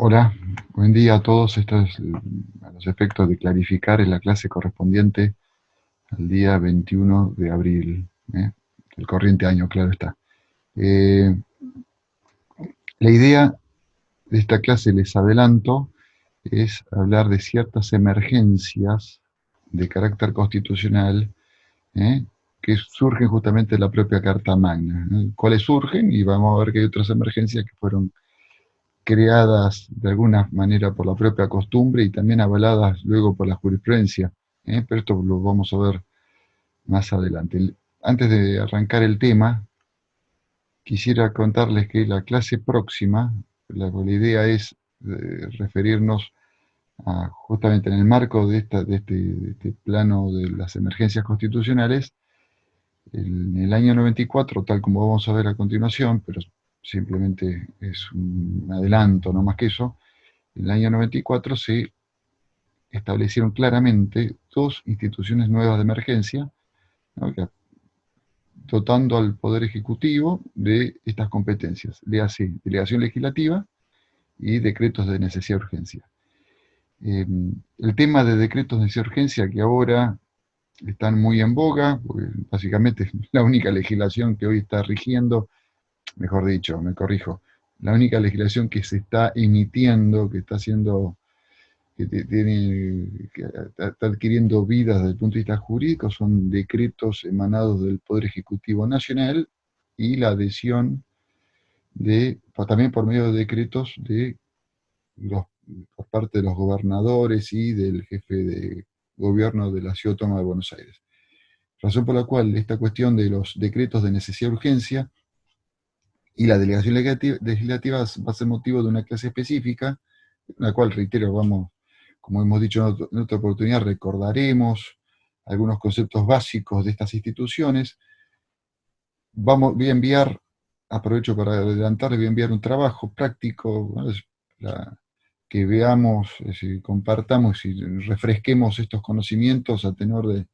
Hola, buen día a todos. Esto es a los efectos de clarificar en la clase correspondiente al día 21 de abril, el corriente año, claro está. Eh, la idea de esta clase, les adelanto, es hablar de ciertas emergencias de carácter constitucional, ¿eh? Que surgen justamente de la propia Carta Magna, ¿no? ¿Cuáles surgen? Y vamos a ver que hay otras emergencias que fueron creadas de alguna manera por la propia costumbre y también avaladas luego por la jurisprudencia, pero esto lo vamos a ver más adelante. Antes de arrancar el tema, quisiera contarles que la clase próxima, la idea es referirnos justamente en el marco de este plano de las emergencias constitucionales, en el año 94, tal como vamos a ver a continuación, pero simplemente es un adelanto, no más que eso. En el año 94 se establecieron claramente dos instituciones nuevas de emergencia, ¿no? Dotando al Poder Ejecutivo de estas competencias, léase delegación legislativa y decretos de necesidad de urgencia. El tema de decretos de necesidad de urgencia, que ahora están muy en boga, porque básicamente es la única legislación que hoy está rigiendo, mejor dicho, me corrijo, la única legislación que se está emitiendo, que está haciendo, que está adquiriendo vida desde el punto de vista jurídico, son decretos emanados del Poder Ejecutivo Nacional y la adhesión también por medio de decretos los, por parte de los gobernadores y del jefe de gobierno de la Ciudad Autónoma de Buenos Aires. Razón por la cual esta cuestión de los decretos de necesidad de urgencia y la delegación legislativa va a ser motivo de una clase específica, la cual, reitero, vamos, como hemos dicho en otra oportunidad, recordaremos algunos conceptos básicos de estas instituciones. Voy a enviar, aprovecho para adelantar, voy a enviar un trabajo práctico, ¿no? Que veamos, compartamos y refresquemos estos conocimientos a tenor de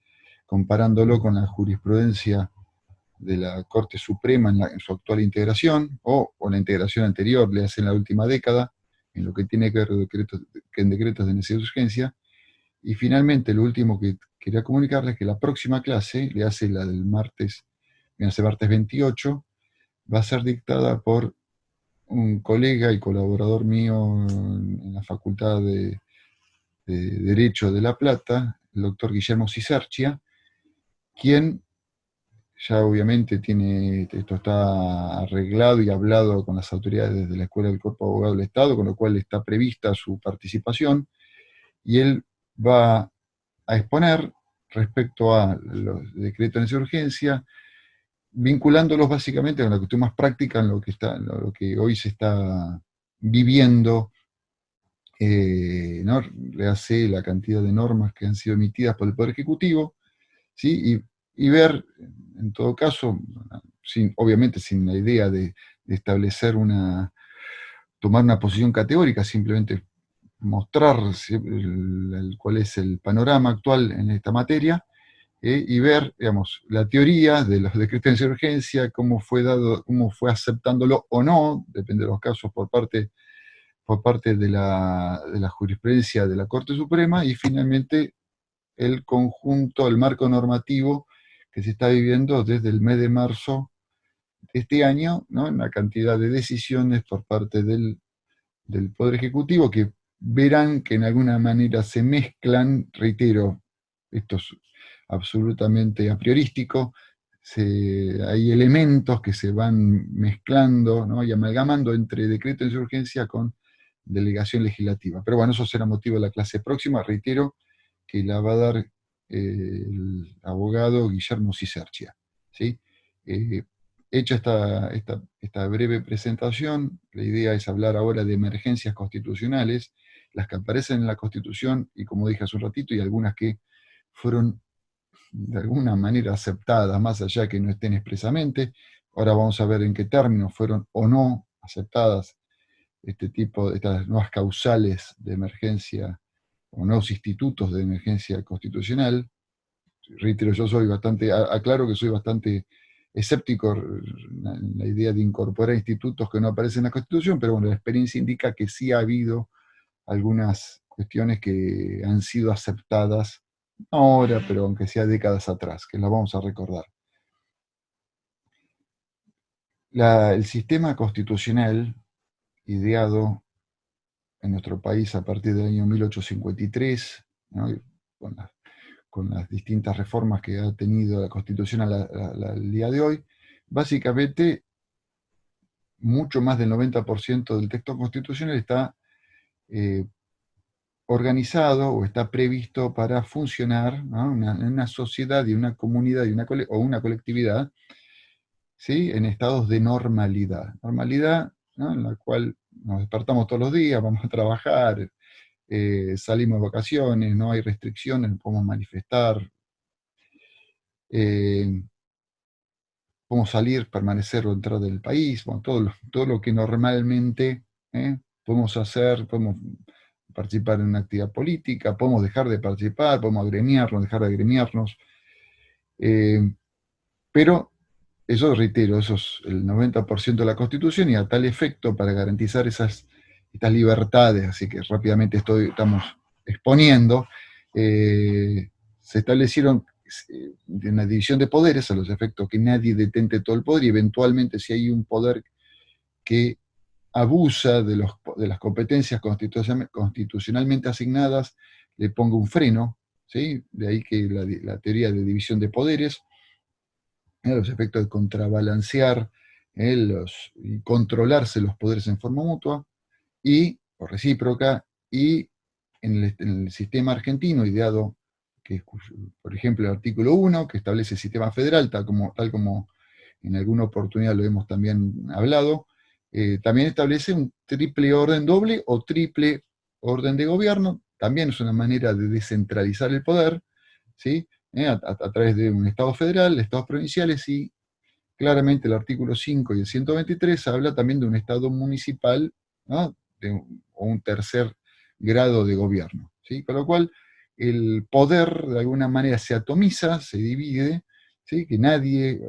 comparándolo con la jurisprudencia de la Corte Suprema en su actual integración, o la integración anterior, le hace en la última década, en lo que tiene que ver en decretos de necesidad de urgencia. Y finalmente, lo último que quería comunicarles es que la próxima clase, le hace la del martes, hace martes 28, va a ser dictada por un colega y colaborador mío en la Facultad de Derecho de La Plata, el doctor Guillermo Cisercia, quien ya obviamente esto está arreglado y hablado con las autoridades de la Escuela del Cuerpo de Abogados del Estado, con lo cual está prevista su participación, y él va a exponer respecto a los decretos de urgencia, vinculándolos básicamente con la cuestión más práctica en lo que hoy se está viviendo, ¿no? Le hace la cantidad de normas que han sido emitidas por el Poder Ejecutivo, ¿sí? Y ver, en todo caso, obviamente sin la idea de establecer tomar una posición categórica, simplemente mostrar cuál es el panorama actual en esta materia, y ver, digamos, la teoría de los decretos de urgencia, cómo fue dado, cómo fue aceptándolo o no, depende de los casos, por parte de la jurisprudencia de la Corte Suprema, y finalmente el conjunto, el marco normativo que se está viviendo desde el mes de marzo de este año, ¿no? En la cantidad de decisiones por parte del Poder Ejecutivo que verán que en alguna manera se mezclan, reitero, esto es absolutamente a priorístico, hay elementos que se van mezclando, ¿no? Y amalgamando entre decreto de urgencia con delegación legislativa. Pero bueno, eso será motivo de la clase próxima, reitero, que la va a dar el abogado Guillermo Cisercia, ¿sí? Eh, Hecha esta breve presentación, la idea es hablar ahora de emergencias constitucionales, las que aparecen en la Constitución, y como dije hace un ratito, y algunas que fueron de alguna manera aceptadas, más allá de que no estén expresamente. Ahora vamos a ver en qué términos fueron o no aceptadas estas nuevas causales de emergencia o nuevos institutos de emergencia constitucional. Reitero, yo soy bastante, aclaro que soy bastante escéptico en la idea de incorporar institutos que no aparecen en la Constitución, pero bueno, la experiencia indica que sí ha habido algunas cuestiones que han sido aceptadas ahora, pero aunque sea décadas atrás, que las vamos a recordar. El sistema constitucional ideado en nuestro país a partir del año 1853, ¿no? con, la, con, las distintas reformas que ha tenido la Constitución al día de hoy, básicamente mucho más del 90% del texto constitucional está eh, organizado o está previsto para funcionar, ¿no? Una sociedad y una comunidad y o una colectividad, ¿sí? En estados de normalidad. Normalidad, ¿no? En la cual nos despertamos todos los días, vamos a trabajar, salimos de vacaciones, no hay restricciones, podemos manifestar, eh, podemos salir, permanecer o entrar del país, bueno, todo lo que normalmente podemos hacer, podemos participar en una actividad política, podemos dejar de participar, podemos agremiarnos, dejar de agremiarnos, eh, pero eso, reitero, eso es el 90% de la Constitución y a tal efecto, para garantizar estas libertades, así que rápidamente estamos exponiendo, se establecieron una división de poderes a los efectos que nadie detente todo el poder y eventualmente si hay un poder que abusa de las competencias constitucionalmente asignadas, le ponga un freno, ¿sí? De ahí que la teoría de división de poderes, los efectos de contrabalancear y controlarse los poderes en forma mutua o recíproca, y en el sistema argentino ideado, por ejemplo, el artículo 1, que establece el sistema federal, tal como en alguna oportunidad lo hemos también hablado, también establece un triple orden doble o triple orden de gobierno, también es una manera de descentralizar el poder, ¿sí? A través de un Estado federal, Estados provinciales y claramente el artículo 5 y el 123 habla también de un Estado municipal, ¿no? O un tercer grado de gobierno, ¿sí? Con lo cual el poder de alguna manera se atomiza, se divide, ¿sí? Que nadie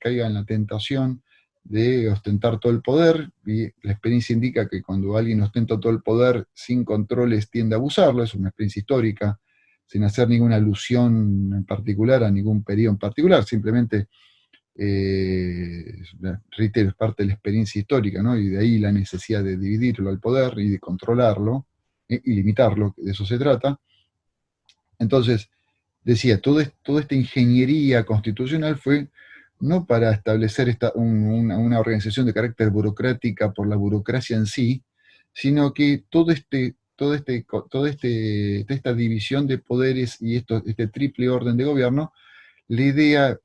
caiga en la tentación de ostentar todo el poder, y la experiencia indica que cuando alguien ostenta todo el poder sin controles tiende a abusarlo, es una experiencia histórica, sin hacer ninguna alusión en particular a ningún periodo en particular, simplemente reitero, es parte de la experiencia histórica, ¿no? Y de ahí la necesidad de dividirlo al poder y de controlarlo y limitarlo, de eso se trata. Entonces, decía, toda esta ingeniería constitucional fue no para establecer una organización de carácter burocrática por la burocracia en sí, sino que toda esta división de poderes y este triple orden de gobierno, la idea,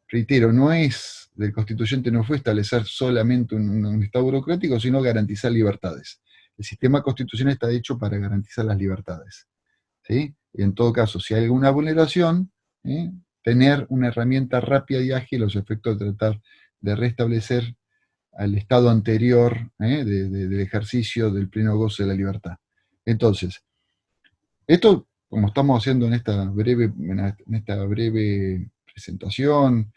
reitero, no es del constituyente, no fue establecer solamente un Estado burocrático, sino garantizar libertades. El sistema constitucional está hecho para garantizar las libertades, ¿sí? Y en todo caso, si hay alguna vulneración, ¿eh? Tener una herramienta rápida y ágil a los efectos de tratar de restablecer al estado anterior, del ejercicio del pleno goce de la libertad. Entonces, esto, como estamos haciendo en esta breve presentación,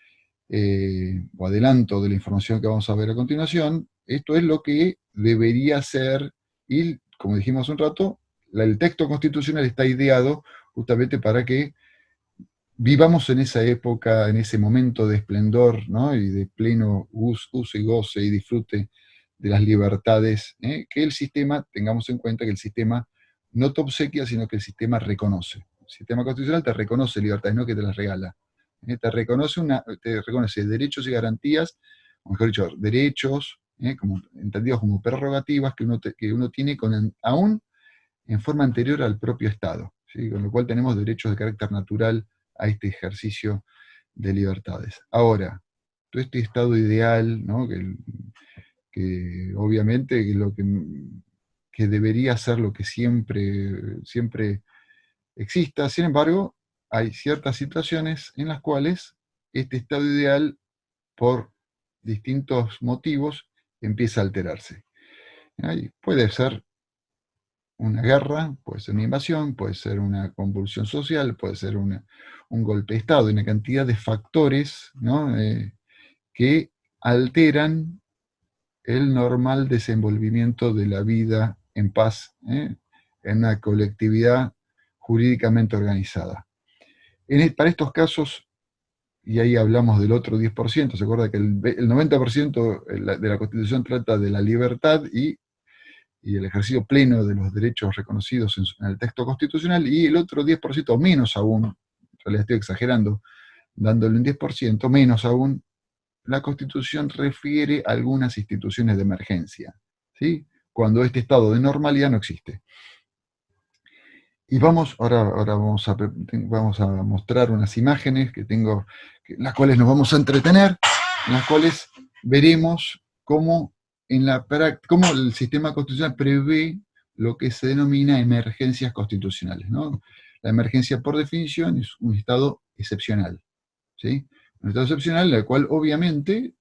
o adelanto de la información que vamos a ver a continuación, esto es lo que debería ser, y como dijimos hace un rato, el texto constitucional está ideado justamente para que vivamos en esa época, en ese momento de esplendor, ¿no? Y de pleno uso y goce y disfrute de las libertades, que el sistema, tengamos en cuenta que el sistema no te obsequia, sino que el sistema reconoce. El sistema constitucional te reconoce libertades, no que te las regala. Te reconoce derechos y garantías, o mejor dicho, derechos, entendidos como prerrogativas que uno tiene aún en forma anterior al propio Estado, ¿sí? Con lo cual tenemos derechos de carácter natural a este ejercicio de libertades. Ahora, todo este estado ideal, ¿no? que obviamente que debería ser lo que siempre exista, sin embargo, hay ciertas situaciones en las cuales este estado ideal, por distintos motivos, empieza a alterarse. Y puede ser una guerra, puede ser una invasión, puede ser una convulsión social, puede ser un golpe de Estado, una cantidad de factores, ¿no? Que alteran el normal desenvolvimiento de la vida en paz, en una colectividad jurídicamente organizada. Para estos casos, y ahí hablamos del otro 10%, se acuerda que el 90% de la Constitución trata de la libertad y el ejercicio pleno de los derechos reconocidos en el texto constitucional, y el otro 10%, menos aún, en realidad estoy exagerando, dándole un 10%, menos aún, la Constitución refiere a algunas instituciones de emergencia, ¿sí? Cuando este estado de normalidad no existe. Y ahora vamos a mostrar unas imágenes que tengo, las cuales nos vamos a entretener, en las cuales veremos cómo, cómo el sistema constitucional prevé lo que se denomina emergencias constitucionales, ¿no? La emergencia, por definición, es un estado excepcional, ¿sí? Un estado excepcional en el cual, obviamente,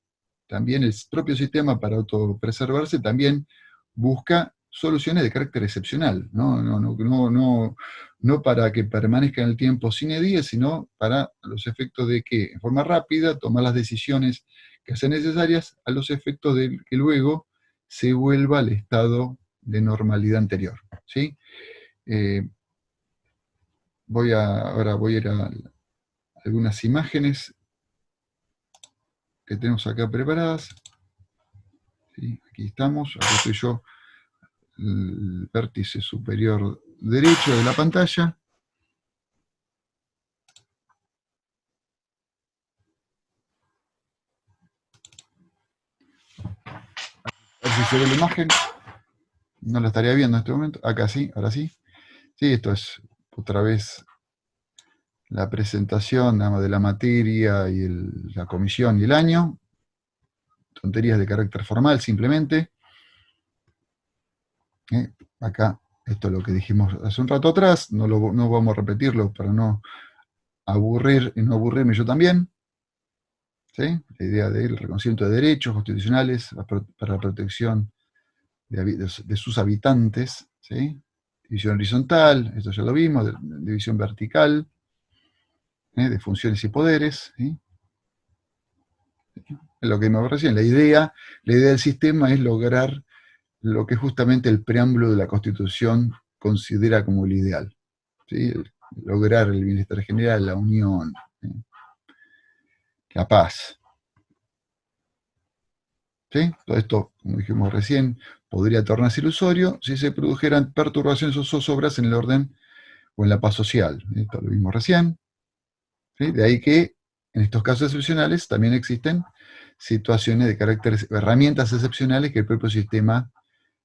también el propio sistema, para autopreservarse, también busca soluciones de carácter excepcional, no para que permanezca en el tiempo sine die, sino para los efectos de que, en forma rápida, tomar las decisiones que sean necesarias a los efectos de que luego se vuelva al estado de normalidad anterior, ¿sí? Eh, ahora voy a ir a algunas imágenes que tenemos acá preparadas. ¿Sí? Aquí estamos, acá estoy yo, el vértice superior derecho de la pantalla. A ver si se ve la imagen. No la estaría viendo en este momento. Acá sí, ahora sí. Sí, esto es otra vez la presentación, digamos, de la materia y la comisión y el año. Tonterías de carácter formal, simplemente. Acá, esto es lo que dijimos hace un rato atrás. No vamos a repetirlo para no aburrir y no aburrirme yo también. ¿Sí? La idea del reconocimiento de derechos constitucionales para la protección de sus habitantes, ¿sí? División horizontal, esto ya lo vimos, división vertical, de funciones y poderes, ¿sí? Es lo que vimos recién. La idea del sistema es lograr lo que justamente el preámbulo de la Constitución considera como el ideal, ¿sí? Lograr el bienestar general, la unión, ¿sí? La paz. ¿Sí? Todo esto, como dijimos recién, podría tornarse ilusorio si se produjeran perturbaciones o zozobras en el orden o en la paz social. Esto lo vimos recién. ¿Sí? De ahí que en estos casos excepcionales también existen situaciones de carácter, herramientas excepcionales que el propio sistema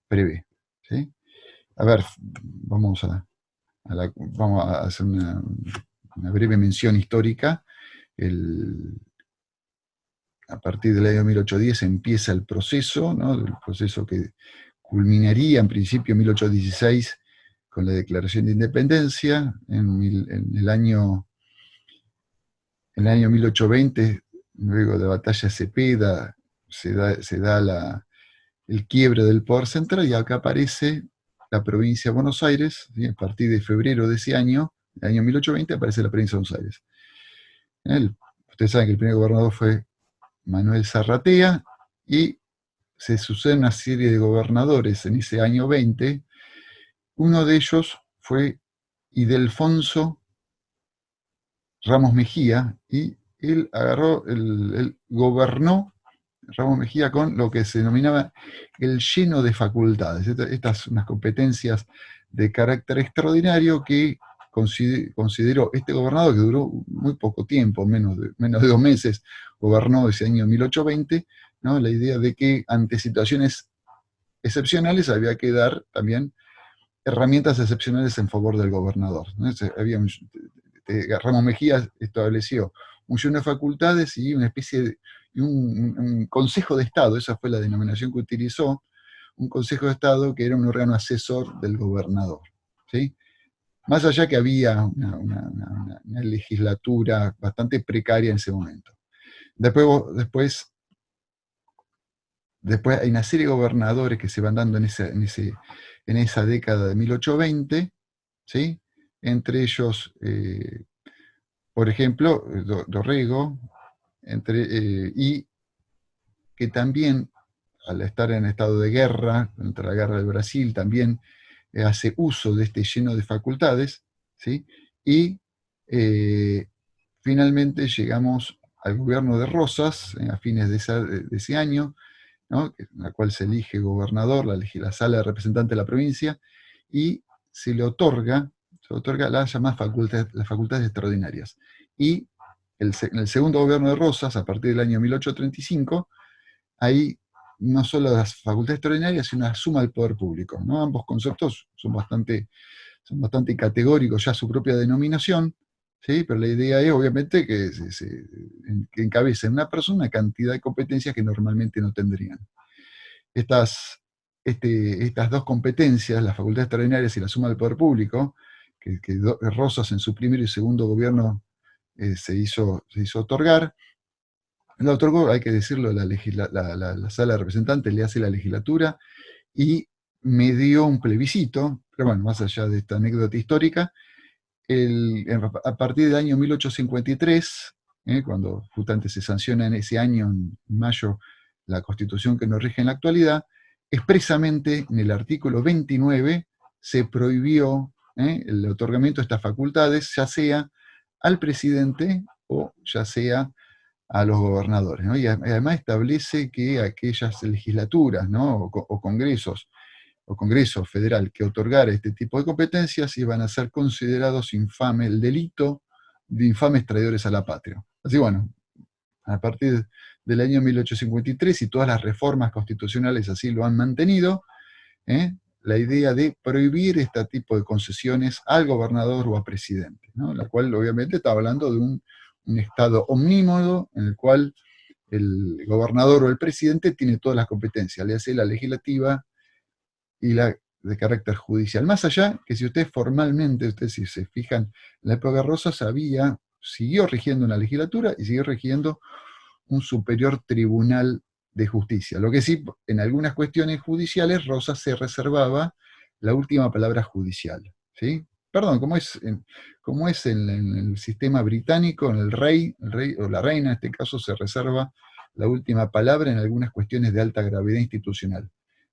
prevé. ¿Sí? A ver, vamos a hacer una breve mención histórica. A partir del año 1810 empieza el proceso, ¿no? El proceso que culminaría en principio en 1816 con la Declaración de Independencia. En el año 1820, luego de la batalla de Cepeda, se da el quiebre del poder central, y acá aparece la provincia de Buenos Aires, ¿sí? A partir de febrero de ese año, el año 1820, aparece la provincia de Buenos Aires. Ustedes saben que el primer gobernador fue Manuel Zarratea, y se suceden una serie de gobernadores en ese año 20. Uno de ellos fue Ildefonso Ramos Mejía, y él gobernó Ramos Mejía con lo que se denominaba el lleno de facultades. Estas unas competencias de carácter extraordinario que consideró este gobernador, que duró muy poco tiempo, menos de 2 meses, gobernó ese año 1820, ¿no? La idea de que ante situaciones excepcionales había que dar también herramientas excepcionales en favor del gobernador, ¿no? Ramos Mejía estableció un lleno de facultades y una especie de un consejo de Estado, esa fue la denominación que utilizó, un consejo de Estado que era un órgano asesor del gobernador, ¿sí? Más allá que había una legislatura bastante precaria en ese momento. Después Después hay una serie de gobernadores que se van dando en esa década de 1820, ¿sí? Entre ellos, por ejemplo, Dorrego, y que también, al estar en estado de guerra, contra la guerra del Brasil, también hace uso de este lleno de facultades, ¿sí? Y finalmente llegamos al gobierno de Rosas, a fines de ese año, ¿no? En la cual se elige gobernador, la sala de representantes de la provincia, y se le otorga las llamadas las facultades extraordinarias. Y en el segundo gobierno de Rosas, a partir del año 1835, ahí no solo las facultades extraordinarias, sino la suma del poder público, ¿no? Ambos conceptos son bastante categóricos ya su propia denominación, ¿sí? Pero la idea es obviamente que encabece en una persona una cantidad de competencias que normalmente no tendrían. Estas dos competencias, las facultades extraordinarias y la suma del poder público, que Rosas en su primer y segundo gobierno se hizo otorgar, la otorgó, hay que decirlo, la sala de representantes le hace la legislatura y me dio un plebiscito, pero bueno, más allá de esta anécdota histórica, a partir del año 1853, cuando justamente se sanciona en ese año, en mayo, la constitución que nos rige en la actualidad, expresamente en el artículo 29 se prohibió el otorgamiento de estas facultades, ya sea al presidente o ya sea a los gobernadores, ¿no? Y además establece que aquellas legislaturas, ¿no? o congresos o Congreso Federal que otorgara este tipo de competencias iban a ser considerados infames, el delito de infames traidores a la patria. Así bueno, a partir del año 1853 y todas las reformas constitucionales así lo han mantenido, la idea de prohibir este tipo de concesiones al gobernador o al presidente, ¿no? La cual obviamente está hablando de un Estado omnímodo en el cual el gobernador o el presidente tiene todas las competencias, le hace la legislativa y la de carácter judicial. Más allá que si ustedes formalmente, ustedes si se fijan, en la época Rosas siguió rigiendo una legislatura y siguió rigiendo un superior tribunal de justicia. Lo que sí, en algunas cuestiones judiciales, Rosas se reservaba la última palabra judicial. ¿Sí? Perdón, como es en el sistema británico, en el rey o la reina en este caso se reserva la última palabra en algunas cuestiones de alta gravedad institucional.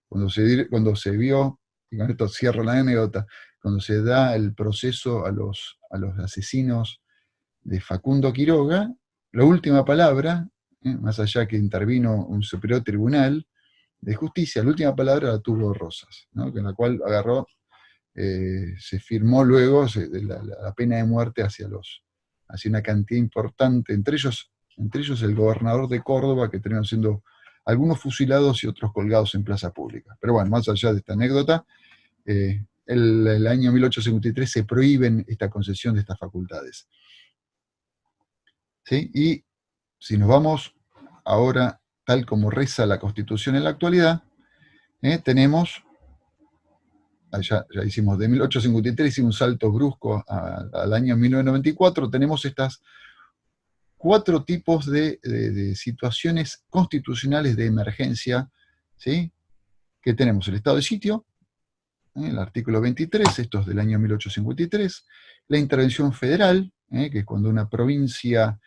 Cuando se vio, y con esto cierro la anécdota, cuando se da el proceso a los asesinos de Facundo Quiroga, la última palabra, más allá que intervino un superior tribunal de justicia, la última palabra la tuvo Rosas, ¿no? Con la cual agarró, se firmó luego la pena de muerte hacia una cantidad importante, entre ellos el gobernador de Córdoba, que terminó siendo algunos fusilados y otros colgados en plaza pública. Pero bueno, más allá de esta anécdota, el año 1853 se prohíben esta concesión de estas facultades. ¿Sí? Y si nos vamos ahora, tal como reza la Constitución en la actualidad, tenemos, ya hicimos de 1853, hicimos un salto brusco al año 1994, tenemos estas 4 tipos de situaciones constitucionales de emergencia, ¿sí? Que tenemos el estado de sitio, el artículo 23, esto es del año 1853, la intervención federal, que es cuando una provincia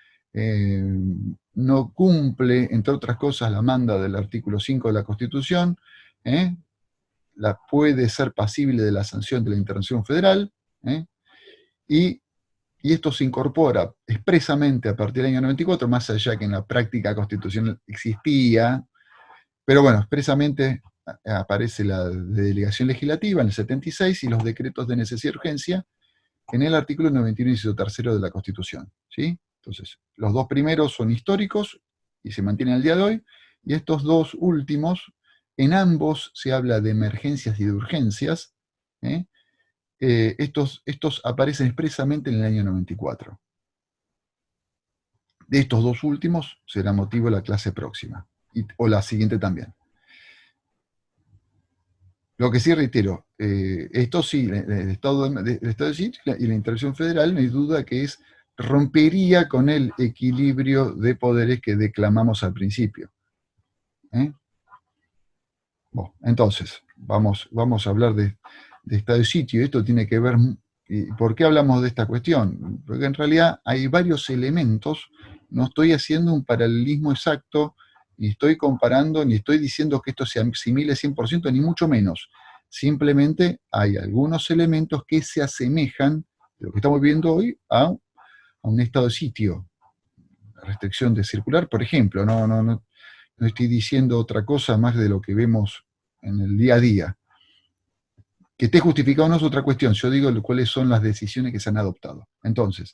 no cumple, entre otras cosas, la manda del artículo 5 de la Constitución, puede ser pasible de la sanción de la intervención federal, y esto se incorpora expresamente a partir del año 94, más allá que en la práctica constitucional existía, pero bueno, expresamente aparece la delegación legislativa en el 76 y los decretos de necesidad y urgencia en el artículo 91, inciso tercero de la Constitución. ¿Sí? Entonces, los dos primeros son históricos y se mantienen al día de hoy, y estos dos últimos, en ambos se habla de emergencias y de urgencias. Estos aparecen expresamente en el año 94. De estos dos últimos será motivo la clase próxima, o la siguiente también. Lo que sí reitero, esto sí, el estado de sitio y la intervención federal, no hay duda que rompería con el equilibrio de poderes que declamamos al principio. Bueno, entonces, vamos a hablar de estado de sitio. Esto tiene que ver, ¿por qué hablamos de esta cuestión? Porque en realidad hay varios elementos, no estoy haciendo un paralelismo exacto, ni estoy comparando, ni estoy diciendo que esto se asimile 100%, ni mucho menos. Simplemente hay algunos elementos que se asemejan de lo que estamos viendo hoy a un estado de sitio. La restricción de circular, por ejemplo, no estoy diciendo otra cosa más de lo que vemos en el día a día. Que esté justificado no es otra cuestión, yo digo cuáles son las decisiones que se han adoptado. Entonces,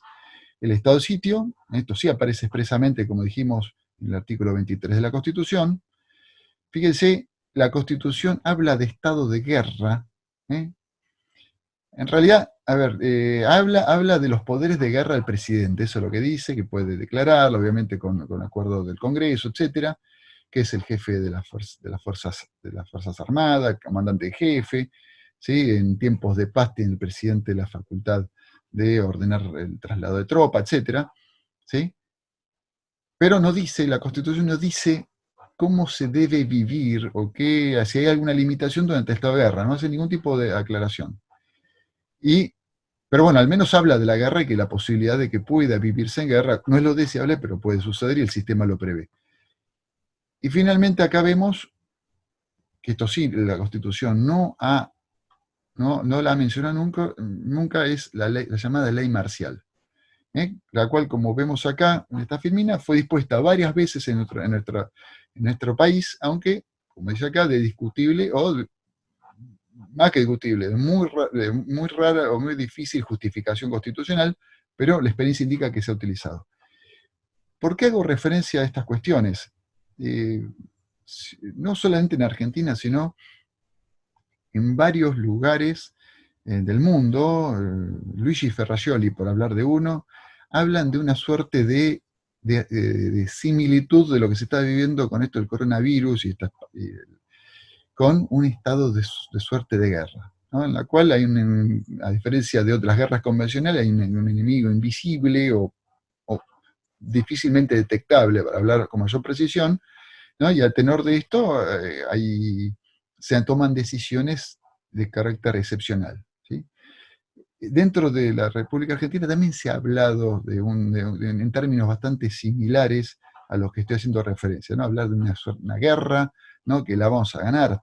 el estado de sitio, esto sí aparece expresamente, como dijimos, en el artículo 23 de la Constitución. Fíjense, la Constitución habla de estado de guerra. ¿eh? En realidad, a ver, habla de los poderes de guerra del presidente, eso es lo que dice, que puede declararlo, obviamente con acuerdo del Congreso, etcétera, que es el jefe de las fuerzas Armadas, comandante en jefe, ¿sí? En tiempos de paz tiene el presidente la facultad de ordenar el traslado de tropa, etcétera, ¿sí? Pero no dice, la Constitución no dice cómo se debe vivir o si hay alguna limitación durante el estado de guerra, no hace ningún tipo de aclaración. Pero bueno, al menos habla de la guerra y que la posibilidad de que pueda vivirse en guerra no es lo deseable, pero puede suceder y el sistema lo prevé. Y finalmente acá vemos que esto sí, la Constitución no la menciona nunca es la llamada ley marcial, la cual, como vemos acá en esta filmina, fue dispuesta varias veces en nuestro país, aunque, como dice acá, de discutible más que discutible, de muy rara o muy difícil justificación constitucional, pero la experiencia indica que se ha utilizado. ¿Por qué hago referencia a estas cuestiones? Eh, no solamente en Argentina, sino en varios lugares del mundo. Luigi Ferrajoli, por hablar de uno, hablan de una suerte de similitud de lo que se está viviendo con esto del coronavirus con un estado de suerte de guerra, ¿no? En la cual a diferencia de otras guerras convencionales, hay un enemigo invisible o difícilmente detectable, para hablar con mayor precisión, ¿no? Y al tenor de esto, se toman decisiones de carácter excepcional, ¿sí? Dentro de la República Argentina también se ha hablado en términos bastante similares a los que estoy haciendo referencia, ¿no? Hablar de una guerra, ¿no? Que la vamos a ganar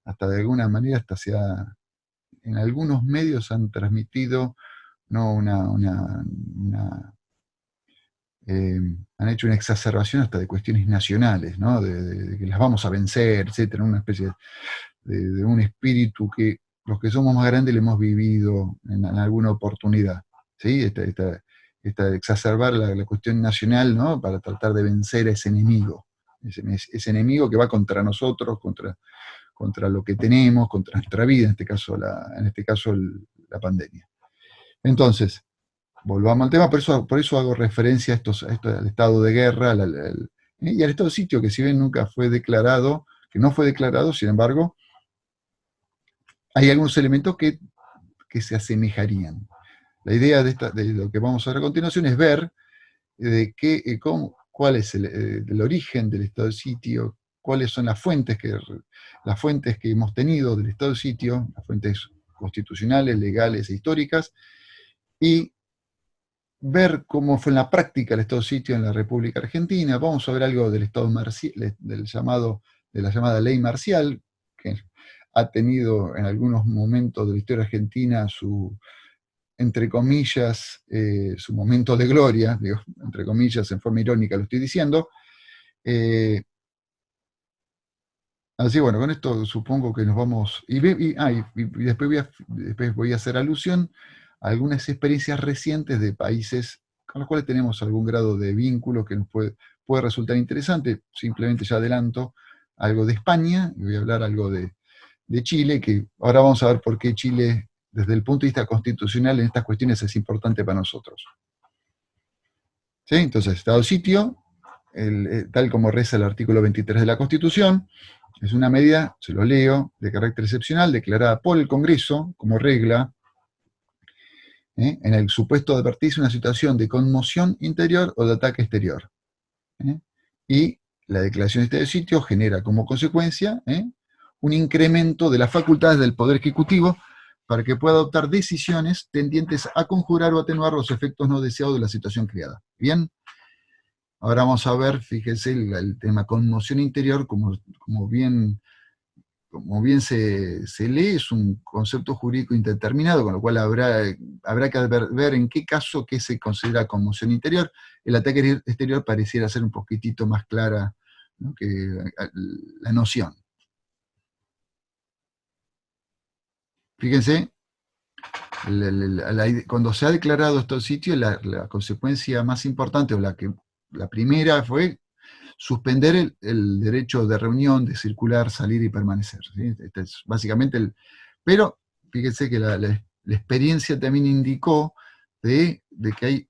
hasta de alguna manera, en algunos medios han transmitido, ¿no? Han hecho una exacerbación hasta de cuestiones nacionales, ¿no? De que las vamos a vencer, etcétera, una especie de un espíritu que los que somos más grandes le hemos vivido en alguna oportunidad, ¿sí? Esta exacerbar la cuestión nacional, ¿no? Para tratar de vencer a ese enemigo, ese enemigo que va contra nosotros, contra lo que tenemos, contra nuestra vida, en este caso la pandemia. Entonces, volvamos al tema, por eso hago referencia al estado de guerra y al estado de sitio, que si bien nunca fue declarado, que no fue declarado, sin embargo, hay algunos elementos que se asemejarían. La idea de lo que vamos a ver a continuación es ver cuál es el origen del estado de sitio, cuáles son las fuentes que hemos tenido del estado de sitio, las fuentes constitucionales, legales e históricas, y ver cómo fue en la práctica el estado de sitio en la República Argentina. Vamos a ver algo del estado marcial, de la llamada ley marcial, que ha tenido en algunos momentos de la historia argentina entre comillas, su momento de gloria, digo, entre comillas, en forma irónica lo estoy diciendo. Así, bueno, con esto supongo que nos vamos. Y después voy a hacer alusión a algunas experiencias recientes de países con los cuales tenemos algún grado de vínculo que nos puede resultar interesante. Simplemente ya adelanto algo de España y voy a hablar algo de Chile, que ahora vamos a ver por qué Chile, desde el punto de vista constitucional, en estas cuestiones es importante para nosotros. ¿Sí? Entonces, estado de sitio, tal como reza el artículo 23 de la Constitución, es una medida, se lo leo, de carácter excepcional, declarada por el Congreso como regla, en el supuesto de advertirse una situación de conmoción interior o de ataque exterior. Y la declaración de estado de sitio genera como consecuencia un incremento de las facultades del Poder Ejecutivo para que pueda adoptar decisiones tendientes a conjurar o atenuar los efectos no deseados de la situación creada. Bien, ahora vamos a ver, fíjense, el tema conmoción interior, como bien se lee, es un concepto jurídico indeterminado, con lo cual habrá que ver en qué caso qué se considera conmoción interior. El ataque exterior pareciera ser un poquitito más clara, ¿no?, que la noción. Fíjense, cuando se ha declarado estos sitios, la consecuencia más importante, o la primera, fue suspender el derecho de reunión, de circular, salir y permanecer. ¿Sí? Este es básicamente pero fíjense que la experiencia también indicó de que hay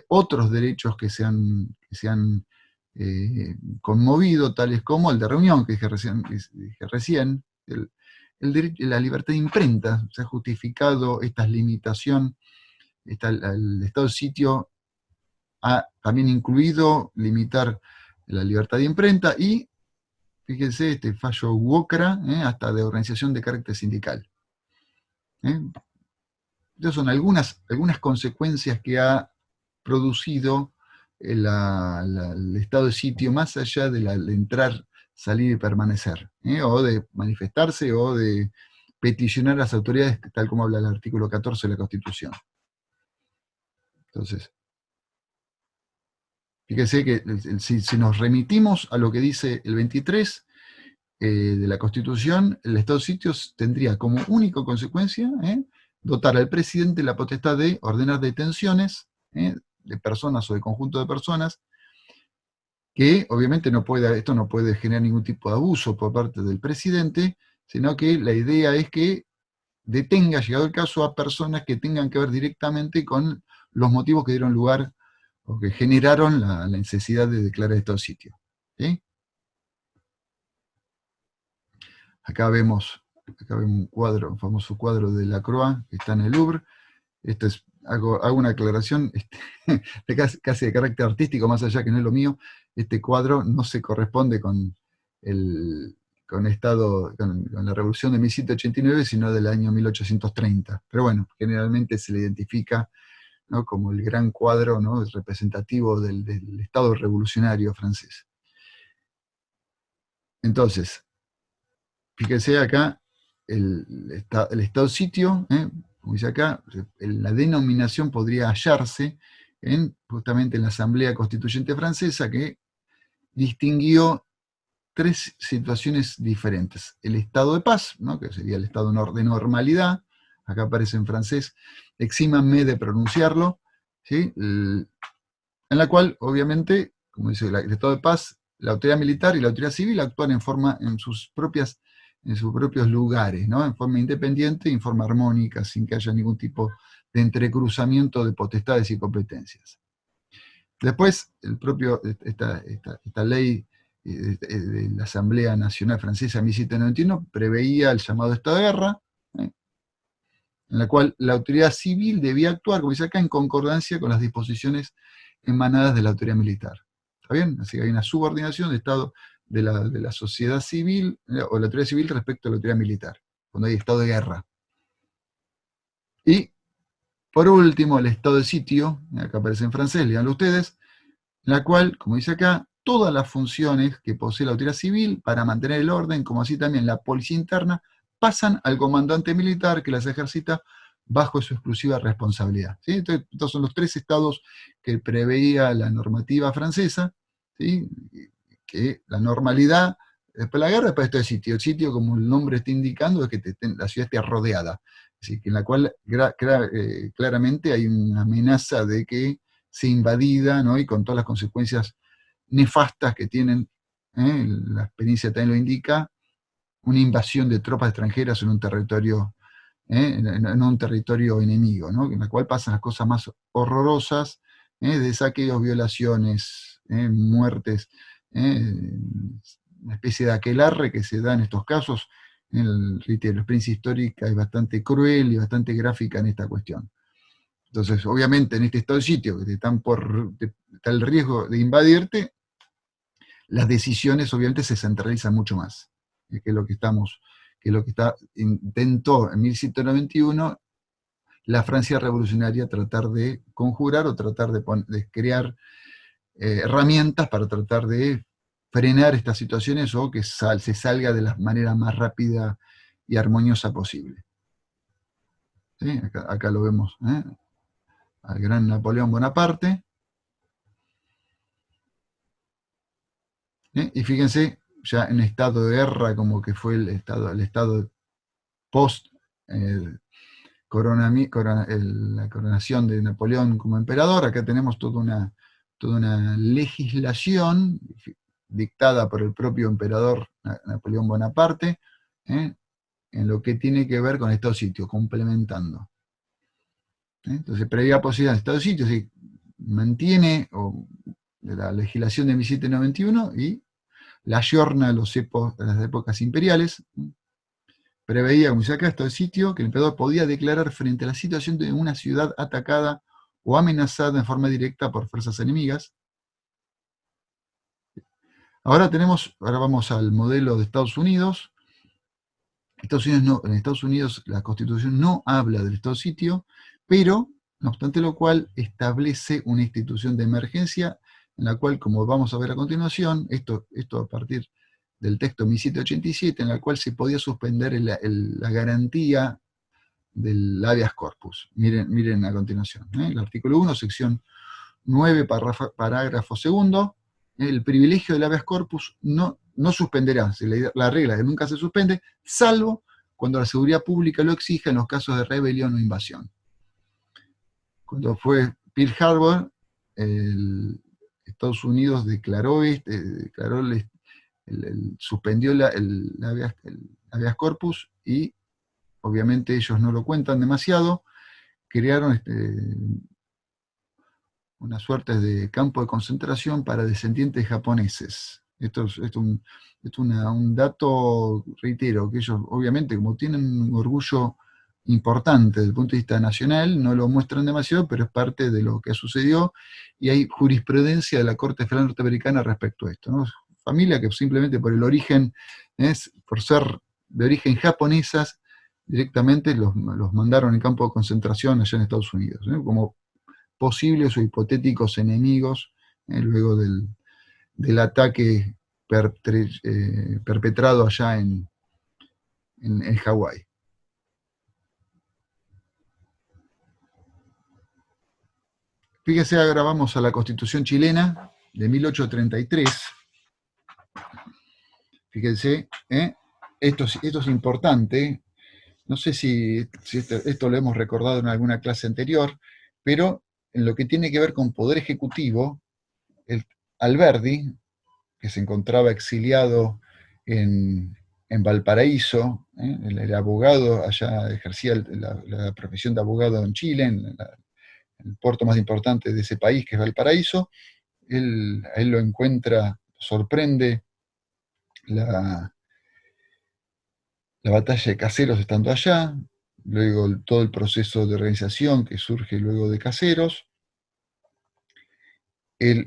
otros derechos que se han conmovido, tales como el de reunión, que dije recién, la libertad de imprenta. Se ha justificado esta limitación, el estado de sitio ha también incluido limitar la libertad de imprenta y, fíjense, este fallo WOCRA, hasta de organización de carácter sindical. Estas son algunas consecuencias que ha producido el estado de sitio, más allá de entrar, salir y permanecer, o de manifestarse o de peticionar a las autoridades, tal como habla el artículo 14 de la Constitución. Entonces, fíjense que si nos remitimos a lo que dice el 23 de la Constitución, el estado de sitio tendría como única consecuencia dotar al presidente la potestad de ordenar detenciones de personas o de conjunto de personas, que obviamente esto no puede generar ningún tipo de abuso por parte del presidente, sino que la idea es que detenga, llegado el caso, a personas que tengan que ver directamente con los motivos que dieron lugar o que generaron la necesidad de declarar estado de sitio. ¿Sí? Acá vemos un cuadro, un famoso cuadro de Lacroix, que está en el Louvre. Hago una aclaración casi de carácter artístico, más allá que no es lo mío. Este cuadro no se corresponde con la Revolución de 1789, sino del año 1830. Pero bueno, generalmente se le identifica, ¿no?, como el gran cuadro, ¿no?, representativo del Estado revolucionario francés. Entonces, fíjense acá el estado sitio, como dice acá, la denominación podría hallarse justamente en la Asamblea Constituyente Francesa, que distinguió tres situaciones diferentes. El estado de paz, ¿no?, que sería el estado de normalidad, acá aparece en francés, exímanme de pronunciarlo, ¿sí?, en la cual, obviamente, como dice el estado de paz, la autoridad militar y la autoridad civil actúan en sus propios lugares, ¿no?, en forma independiente y en forma armónica, sin que haya ningún tipo de entrecruzamiento de potestades y competencias. Después, esta ley de la Asamblea Nacional Francesa 1791 preveía el llamado estado de guerra, en la cual la autoridad civil debía actuar, como dice acá, en concordancia con las disposiciones emanadas de la autoridad militar. ¿Está bien? Así que hay una subordinación del Estado, de la sociedad civil, o la autoridad civil respecto a la autoridad militar, cuando hay estado de guerra. Y, por último, el estado de sitio, acá aparece en francés, leanlo ustedes, en la cual, como dice acá, todas las funciones que posee la autoridad civil para mantener el orden, como así también la policía interna, pasan al comandante militar, que las ejercita bajo su exclusiva responsabilidad. ¿Sí? Entonces, estos son los tres estados que preveía la normativa francesa, ¿sí?, que la normalidad, después la guerra, después esto es sitio. El sitio, como el nombre está indicando, es que la ciudad esté rodeada, así que en la cual claramente hay una amenaza de que sea invadida, ¿no?, y con todas las consecuencias nefastas que tienen, la experiencia también lo indica, una invasión de tropas extranjeras en un territorio, en un territorio enemigo, ¿no?, en la cual pasan las cosas más horrorosas, de saqueos, violaciones, muertes, una especie de aquelarre que se da en estos casos. La experiencia histórica es bastante cruel y bastante gráfica en esta cuestión. Entonces, obviamente, en este estado de sitio, que está el riesgo de invadirte, las decisiones obviamente se centralizan mucho más. que es lo que intentó en 1791 la Francia revolucionaria tratar de conjurar o tratar de crear herramientas para tratar de frenar estas situaciones o que se salga de la manera más rápida y armoniosa posible. ¿Sí? Acá lo vemos, al gran Napoleón Bonaparte. Y fíjense, ya en estado de guerra, como que fue el estado post eh, la coronación de Napoleón como emperador. Acá tenemos toda una legislación dictada por el propio emperador Napoleón Bonaparte, en lo que tiene que ver con estado de sitio, complementando. Entonces, previa posibilidad de estado de sitio, se mantiene la legislación de 1791 y la ayorna a las épocas imperiales. Preveía, como dice acá, estado de sitio, que el emperador podía declarar frente a la situación de una ciudad atacada o amenazada en forma directa por fuerzas enemigas. Ahora vamos al modelo de Estados Unidos. En Estados Unidos la Constitución no habla del estado de sitio, pero, no obstante lo cual, establece una institución de emergencia en la cual, como vamos a ver a continuación, esto a partir del texto 1787, en la cual se podía suspender la garantía del habeas corpus. Miren a continuación. El artículo 1, sección 9, parágrafo segundo. El privilegio del habeas corpus no suspenderá. La regla es que nunca se suspende, salvo cuando la seguridad pública lo exija en los casos de rebelión o invasión. Cuando fue Pearl Harbor, Estados Unidos suspendió el habeas corpus y obviamente ellos no lo cuentan demasiado, crearon una suerte de campo de concentración para descendientes japoneses. Esto es un dato, reitero, que ellos obviamente como tienen un orgullo importante desde el punto de vista nacional, no lo muestran demasiado, pero es parte de lo que sucedió y hay jurisprudencia de la Corte Federal Norteamericana respecto a esto, ¿no? Familia que simplemente por el origen, por ser de origen japonesas, directamente los mandaron en campo de concentración allá en Estados Unidos, como posibles o hipotéticos enemigos luego del ataque perpetrado allá en Hawái. Fíjese, ahora vamos a la Constitución chilena de 1833. Fíjense, esto es importante. No sé si esto lo hemos recordado en alguna clase anterior, pero en lo que tiene que ver con poder ejecutivo, Alberdi, que se encontraba exiliado en Valparaíso, el abogado, allá ejercía la profesión de abogado en Chile, en el puerto más importante de ese país, que es Valparaíso. A él lo encuentra, sorprende la batalla de Caseros estando allá, luego todo el proceso de organización que surge luego de Caseros.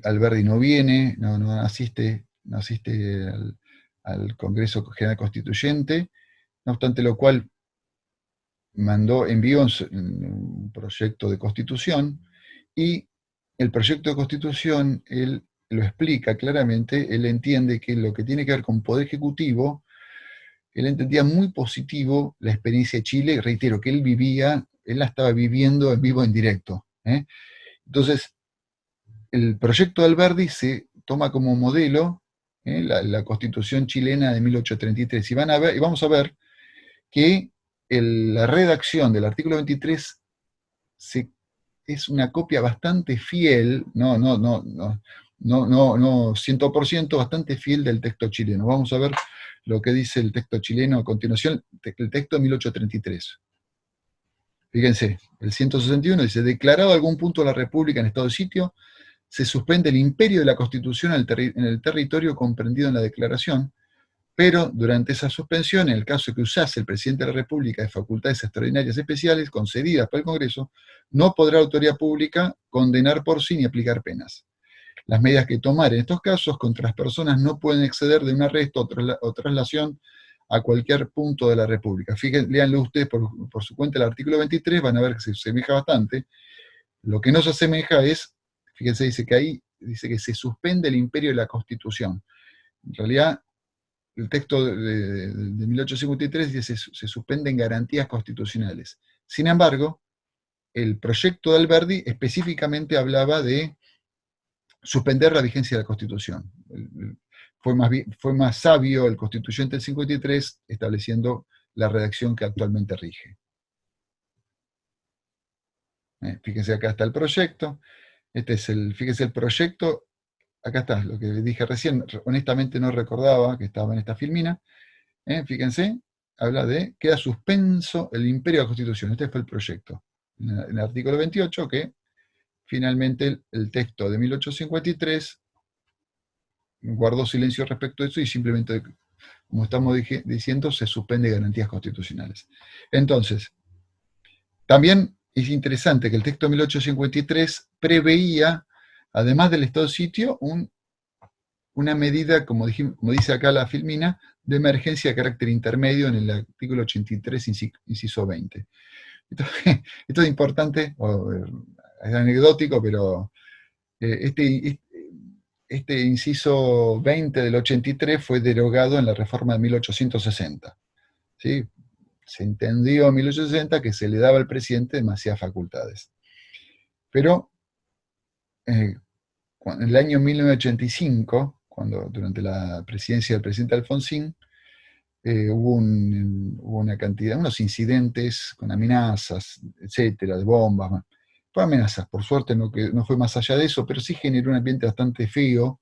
Alberdi no viene, no asiste al Congreso General Constituyente, no obstante lo cual envió un proyecto de constitución y el proyecto de constitución él lo explica claramente. Él entiende que lo que tiene que ver con poder ejecutivo, él entendía muy positivo la experiencia de Chile, reitero, que él la estaba viviendo en vivo, en directo. Entonces, el proyecto de Alberdi se toma como modelo la Constitución chilena de 1833. Y vamos a ver que la redacción del artículo 23 es una copia bastante fiel, no 100%, bastante fiel del texto chileno. Vamos a ver lo que dice el texto chileno a continuación, el texto de 1833. Fíjense, el 161 dice: declarado algún punto de la República en estado de sitio, se suspende el imperio de la Constitución en el territorio comprendido en la declaración, pero durante esa suspensión, en el caso de que usase el presidente de la República de facultades extraordinarias especiales concedidas por el Congreso, no podrá la autoridad pública condenar por sí ni aplicar penas. Las medidas que tomar en estos casos contra las personas no pueden exceder de un arresto o traslación a cualquier punto de la República. Fíjense, léanlo ustedes por su cuenta el artículo 23, van a ver que se asemeja bastante. Lo que no se asemeja es, fíjense, dice que ahí dice que se suspende el imperio de la Constitución. En realidad, el texto de 1853 dice que se suspenden garantías constitucionales. Sin embargo, el proyecto de Alberdi específicamente hablaba de suspender la vigencia de la Constitución. Fue más sabio el constituyente del 53 estableciendo la redacción que actualmente rige. Fíjense, acá está el proyecto. Fíjense el proyecto. Acá está, lo que dije recién. Honestamente no recordaba que estaba en esta filmina. Fíjense, habla de queda suspenso el imperio de la Constitución. Este fue el proyecto. En el artículo 28, que finalmente el texto de 1853 guardó silencio respecto a eso y simplemente, como estamos diciendo, se suspende garantías constitucionales. Entonces, también es interesante que el texto de 1853 preveía, además del estado de sitio, una medida, como dice acá la filmina, de emergencia de carácter intermedio en el artículo 83, inciso 20. Esto es importante, es anecdótico, pero este inciso 20 del 83 fue derogado en la reforma de 1860. ¿Sí? Se entendió en 1860 que se le daba al presidente demasiadas facultades. Pero en el año 1985, durante la presidencia del presidente Alfonsín, hubo una cantidad, unos incidentes con amenazas, etcétera, de bombas. Fue amenazas, por suerte no fue más allá de eso, pero sí generó un ambiente bastante feo.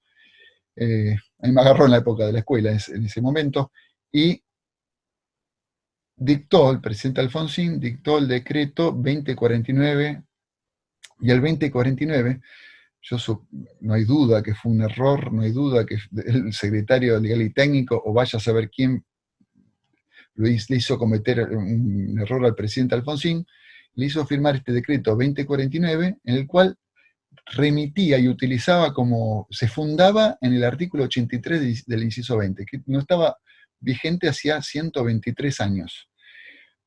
A mí me agarró en la época de la escuela, en ese momento, y el presidente Alfonsín dictó el decreto 2049, y el 2049, no hay duda que fue un error, no hay duda que el secretario legal y técnico, o vaya a saber quién, le hizo cometer un error al presidente Alfonsín, le hizo firmar este decreto 2049, en el cual remitía y utilizaba se fundaba en el artículo 83 del inciso 20, que no estaba vigente hacía 123 años.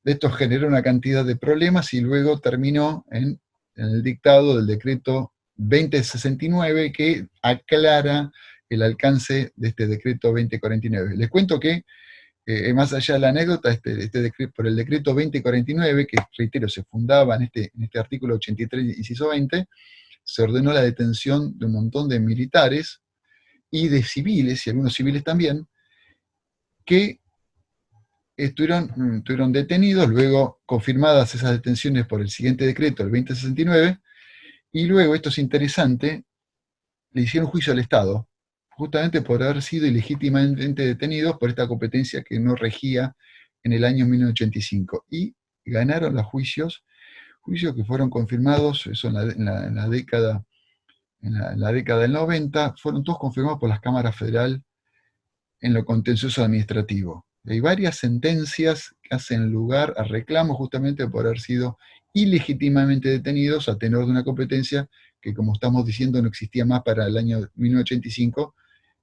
Esto generó una cantidad de problemas y luego terminó en el dictado del decreto 2069, que aclara el alcance de este decreto 2049. Les cuento que, más allá de la anécdota, por el decreto 2049, que reitero, se fundaba en este artículo 83, inciso 20, se ordenó la detención de un montón de militares y de civiles, y algunos civiles también, que estuvieron detenidos, luego confirmadas esas detenciones por el siguiente decreto, el 2069, y luego, esto es interesante, le hicieron juicio al Estado, justamente por haber sido ilegítimamente detenidos por esta competencia que no regía en el año 1985. Y ganaron los juicios que fueron confirmados, eso en la década del 90, fueron todos confirmados por las cámaras federal en lo contencioso administrativo. Hay varias sentencias que hacen lugar a reclamos justamente por haber sido ilegítimamente detenidos a tenor de una competencia que, como estamos diciendo, no existía más para el año 1985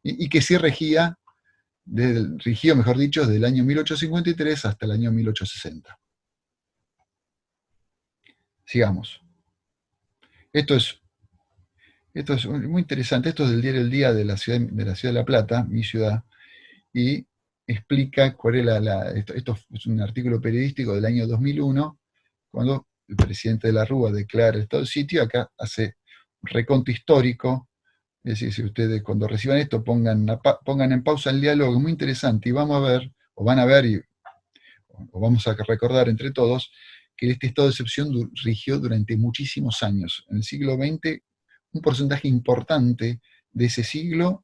y que sí rigió, mejor dicho, desde el año 1853 hasta el año 1860. Sigamos. Esto es muy interesante. Esto es del diario El Día de la ciudad de La Plata, mi ciudad, y explica cuál es esto es un artículo periodístico del año 2001, cuando el presidente de la Rúa declara el estado de sitio. Acá hace un reconto histórico. Es decir, si ustedes cuando reciban esto pongan en pausa el diálogo, es muy interesante, y vamos a ver, o van a ver, o vamos a recordar entre todos, que este estado de excepción rigió durante muchísimos años. En el siglo XX, un porcentaje importante de ese siglo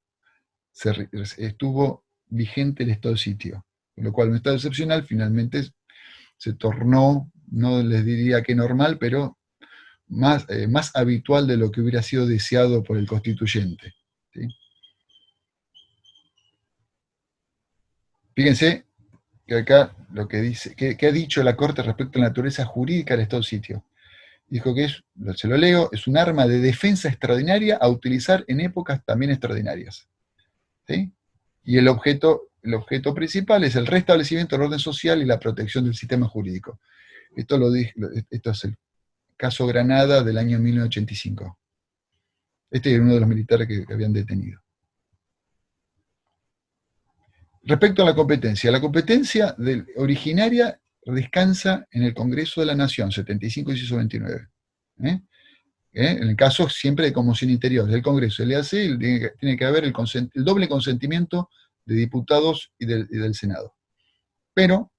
estuvo vigente el estado de sitio, con lo cual un estado excepcional finalmente se tornó, no les diría que normal, pero más habitual de lo que hubiera sido deseado por el constituyente. ¿Sí? Fíjense que acá lo que dice, que ha dicho la Corte respecto a la naturaleza jurídica del estado de sitio. Dijo que se lo leo, es un arma de defensa extraordinaria a utilizar en épocas también extraordinarias. ¿Sí? Y el objeto el objeto principal es el restablecimiento del orden social y la protección del sistema jurídico. Esto es el caso Granada del año 1985. Este es uno de los militares que habían detenido. Respecto a la competencia originaria descansa en el Congreso de la Nación, 75 inciso 29. En el caso siempre de conmoción interior del Congreso, le hace, tiene que haber el doble consentimiento de diputados y del Senado. Pero,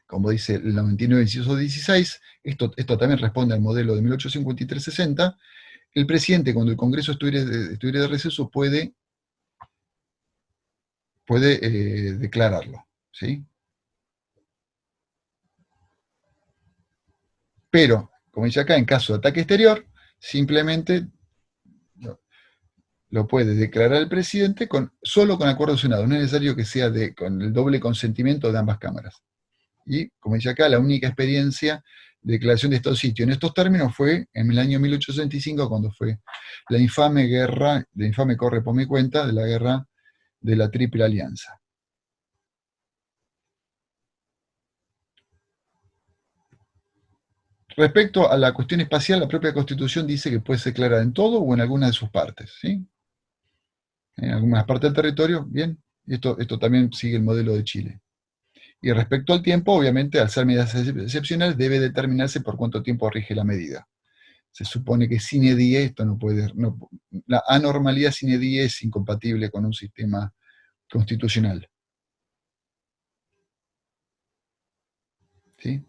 como dice el 99 inciso 16, esto también responde al modelo de 1853-60, el presidente, cuando el Congreso estuviera de receso, puede declararlo, ¿sí? Pero, como dice acá, en caso de ataque exterior, simplemente lo puede declarar el presidente solo con acuerdo del Senado. No es necesario que sea con el doble consentimiento de ambas cámaras. Y, como dice acá, la única experiencia de declaración de estado de sitio en estos términos fue en el año 1865, cuando fue la infame corre por mi cuenta, de la guerra de la Triple Alianza. Respecto a la cuestión espacial, la propia Constitución dice que puede ser declarada en todo o en alguna de sus partes, ¿sí? En algunas partes del territorio, bien, esto también sigue el modelo de Chile. Y respecto al tiempo, obviamente, al ser medidas excepcionales, debe determinarse por cuánto tiempo rige la medida. Se supone que sine die, esto no puede, la anormalidad sine die es incompatible con un sistema constitucional. ¿Sí?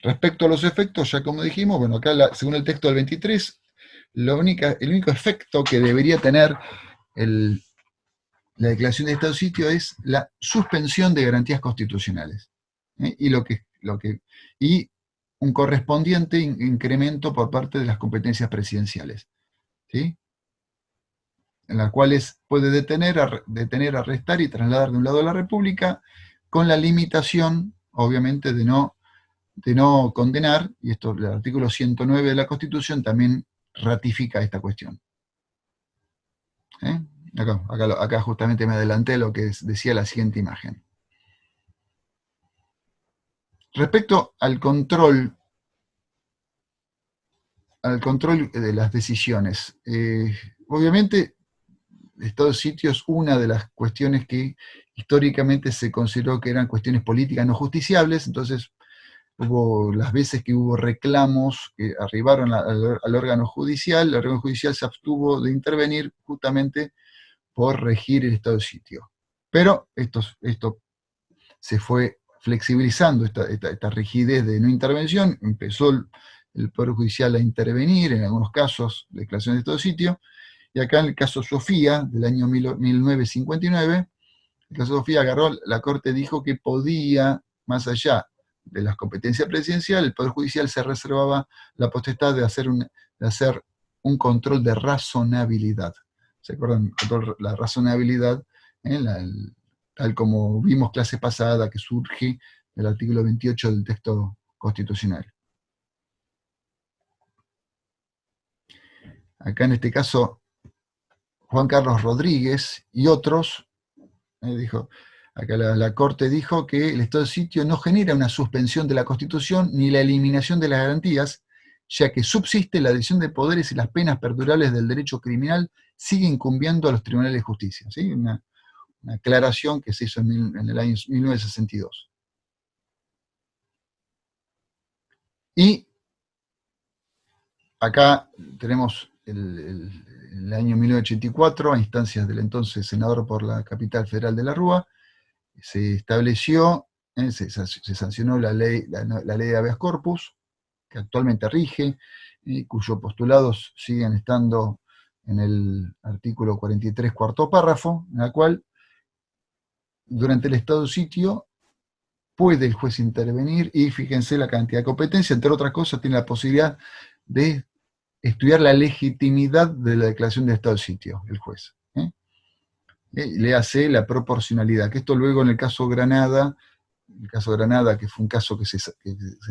Respecto a los efectos, ya como dijimos, bueno, acá según el texto del 23, el único efecto que debería tener la declaración de estado de sitio es la suspensión de garantías constitucionales. Y y un correspondiente incremento por parte de las competencias presidenciales, ¿sí? En las cuales puede detener, arrestar y trasladar de un lado a la República, con la limitación, obviamente, de no condenar, y esto el artículo 109 de la Constitución también ratifica esta cuestión. Acá justamente me adelanté a lo que decía la siguiente imagen. Respecto al control de las decisiones, obviamente el estado de sitio es una de las cuestiones que históricamente se consideró que eran cuestiones políticas no justiciables, entonces hubo las veces que hubo reclamos que arribaron al órgano judicial, el órgano judicial se abstuvo de intervenir justamente por regir el estado de sitio. Pero esto se fue flexibilizando, esta rigidez de no intervención, empezó el Poder Judicial a intervenir en algunos casos de declaración de estado de sitio, y acá en el caso Sofía, del año 1959, el caso Sofía agarró, la Corte dijo que podía, más allá de las competencias presidenciales, el Poder Judicial se reservaba la potestad de hacer un control de razonabilidad. ¿Se acuerdan? La razonabilidad, tal como vimos clase pasada, que surge del artículo 28 del texto constitucional. Acá en este caso, Juan Carlos Rodríguez y otros, dijo, acá la Corte dijo que el estado de sitio no genera una suspensión de la Constitución ni la eliminación de las garantías, ya que subsiste la división de poderes y las penas perdurables del derecho criminal siguen incumbiendo a los tribunales de justicia. ¿Sí? Una aclaración que se hizo en el año 1962. Y acá tenemos el año 1984, a instancias del entonces senador por la capital federal de la Rúa, se estableció, se sancionó la ley de habeas corpus, que actualmente rige, y cuyos postulados siguen estando en el artículo 43, cuarto párrafo, en la cual durante el estado de sitio puede el juez intervenir, y fíjense la cantidad de competencia, entre otras cosas tiene la posibilidad de estudiar la legitimidad de la declaración de estado de sitio, el juez. Le hace la proporcionalidad, que esto luego en el caso Granada, que fue un caso que se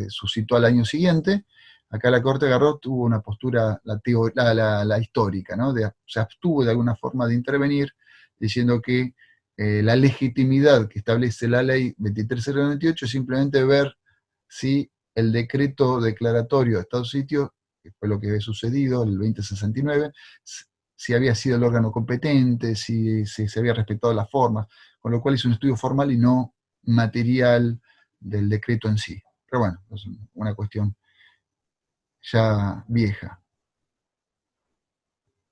suscitó al año siguiente, Acá la Corte agarró, tuvo una postura, la histórica, ¿no? Se abstuvo de alguna forma de intervenir, diciendo que la legitimidad que establece la ley 23.098 es simplemente ver si el decreto declaratorio de estado de sitio, que fue lo que había sucedido, el 2069, si había sido el órgano competente, si se había respetado las formas, con lo cual es un estudio formal y no material del decreto en sí. Pero bueno, es una cuestión ya vieja.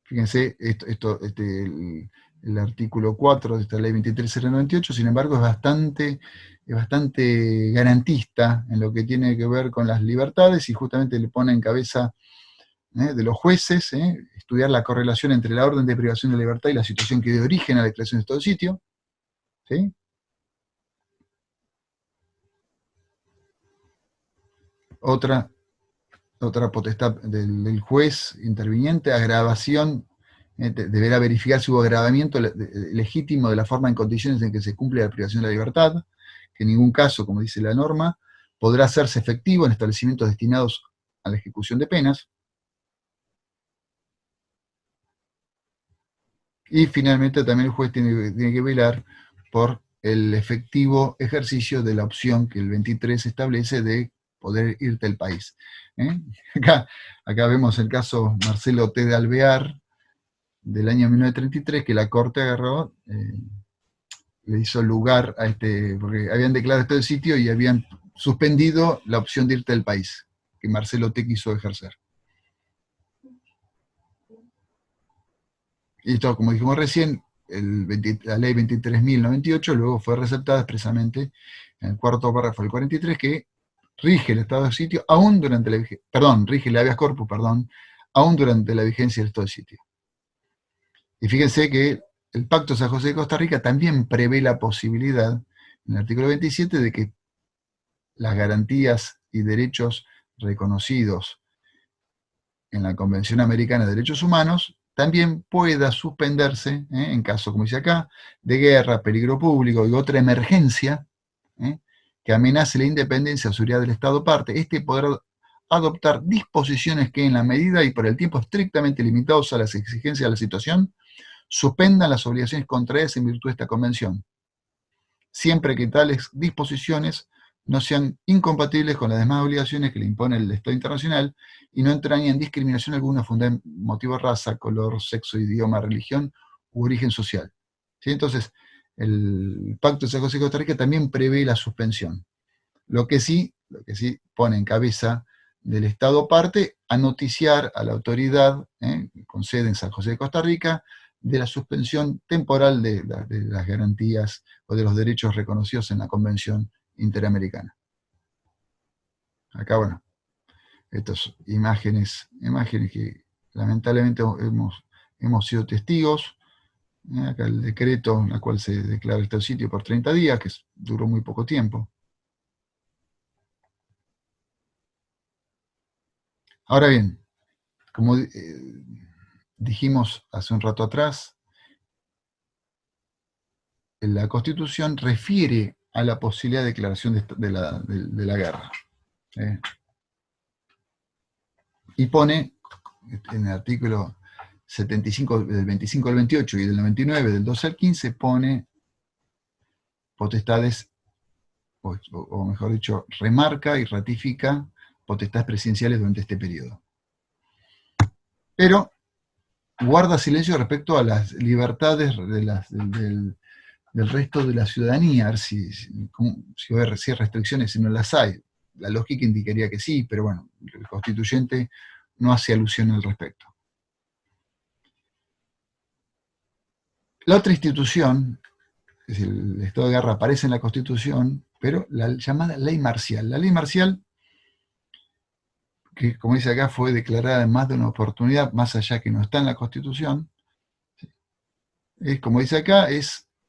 Fíjense, el artículo 4 de esta ley 23.098, sin embargo, es bastante garantista en lo que tiene que ver con las libertades y justamente le pone en cabeza de los jueces estudiar la correlación entre la orden de privación de libertad y la situación que dio origen a la declaración de estado de sitio. ¿Sí? Otra, otra potestad del juez interviniente, agravación, deberá verificar si hubo agravamiento legítimo de la forma en condiciones en que se cumple la privación de la libertad, que en ningún caso, como dice la norma, podrá hacerse efectivo en establecimientos destinados a la ejecución de penas. Y finalmente también el juez tiene que velar por el efectivo ejercicio de la opción que el 23 establece de poder irte del país. ¿eh? Acá vemos el caso Marcelo T. de Alvear, del año 1933, que la Corte agarró, le hizo lugar a porque habían declarado estado de sitio y habían suspendido la opción de irte del país, que Marcelo T. quiso ejercer. Y esto, como dijimos recién, la ley 23.098 luego fue receptada expresamente en el cuarto párrafo del 43, que rige el estado de sitio aún durante la rige el habeas corpus, aún durante la vigencia del estado de sitio. Y fíjense que el Pacto San José de Costa Rica también prevé la posibilidad, en el artículo 27, de que las garantías y derechos reconocidos en la Convención Americana de Derechos Humanos también pueda suspenderse, en caso, como dice acá, de guerra, peligro público y otra emergencia que amenace la independencia o seguridad del Estado parte. Este podrá adoptar disposiciones que, en la medida y por el tiempo estrictamente limitados a las exigencias de la situación, suspendan las obligaciones contraídas en virtud de esta convención, siempre que tales disposiciones no sean incompatibles con las demás obligaciones que le impone el Estado internacional y no entrañen discriminación alguna fundada en motivo de raza, color, sexo, idioma, religión u origen social. ¿Sí? Entonces, el Pacto de San José de Costa Rica también prevé la suspensión. Lo que sí pone en cabeza del Estado parte a noticiar a la autoridad, con sede en San José de Costa Rica, de la suspensión temporal de las garantías o de los derechos reconocidos en la Convención Interamericana. Acá, bueno, estas imágenes que lamentablemente hemos sido testigos. Acá el decreto en el cual se declara este sitio por 30 días, que duró muy poco tiempo. Ahora bien, como dijimos hace un rato atrás, la Constitución refiere a la posibilidad de declaración de la guerra. Y pone, en el artículo 75, del 25 al 28 y del 99, del 12 al 15, pone potestades, o mejor dicho, remarca y ratifica potestades presidenciales durante este periodo. Pero guarda silencio respecto a las libertades del resto de la ciudadanía, a ver si hay restricciones, si no las hay. La lógica indicaría que sí, pero bueno, el constituyente no hace alusión al respecto. La otra institución, es decir, el estado de guerra aparece en la Constitución, pero la llamada ley marcial. La ley marcial, que como dice acá, fue declarada en más de una oportunidad, más allá que no está en la Constitución, como dice acá,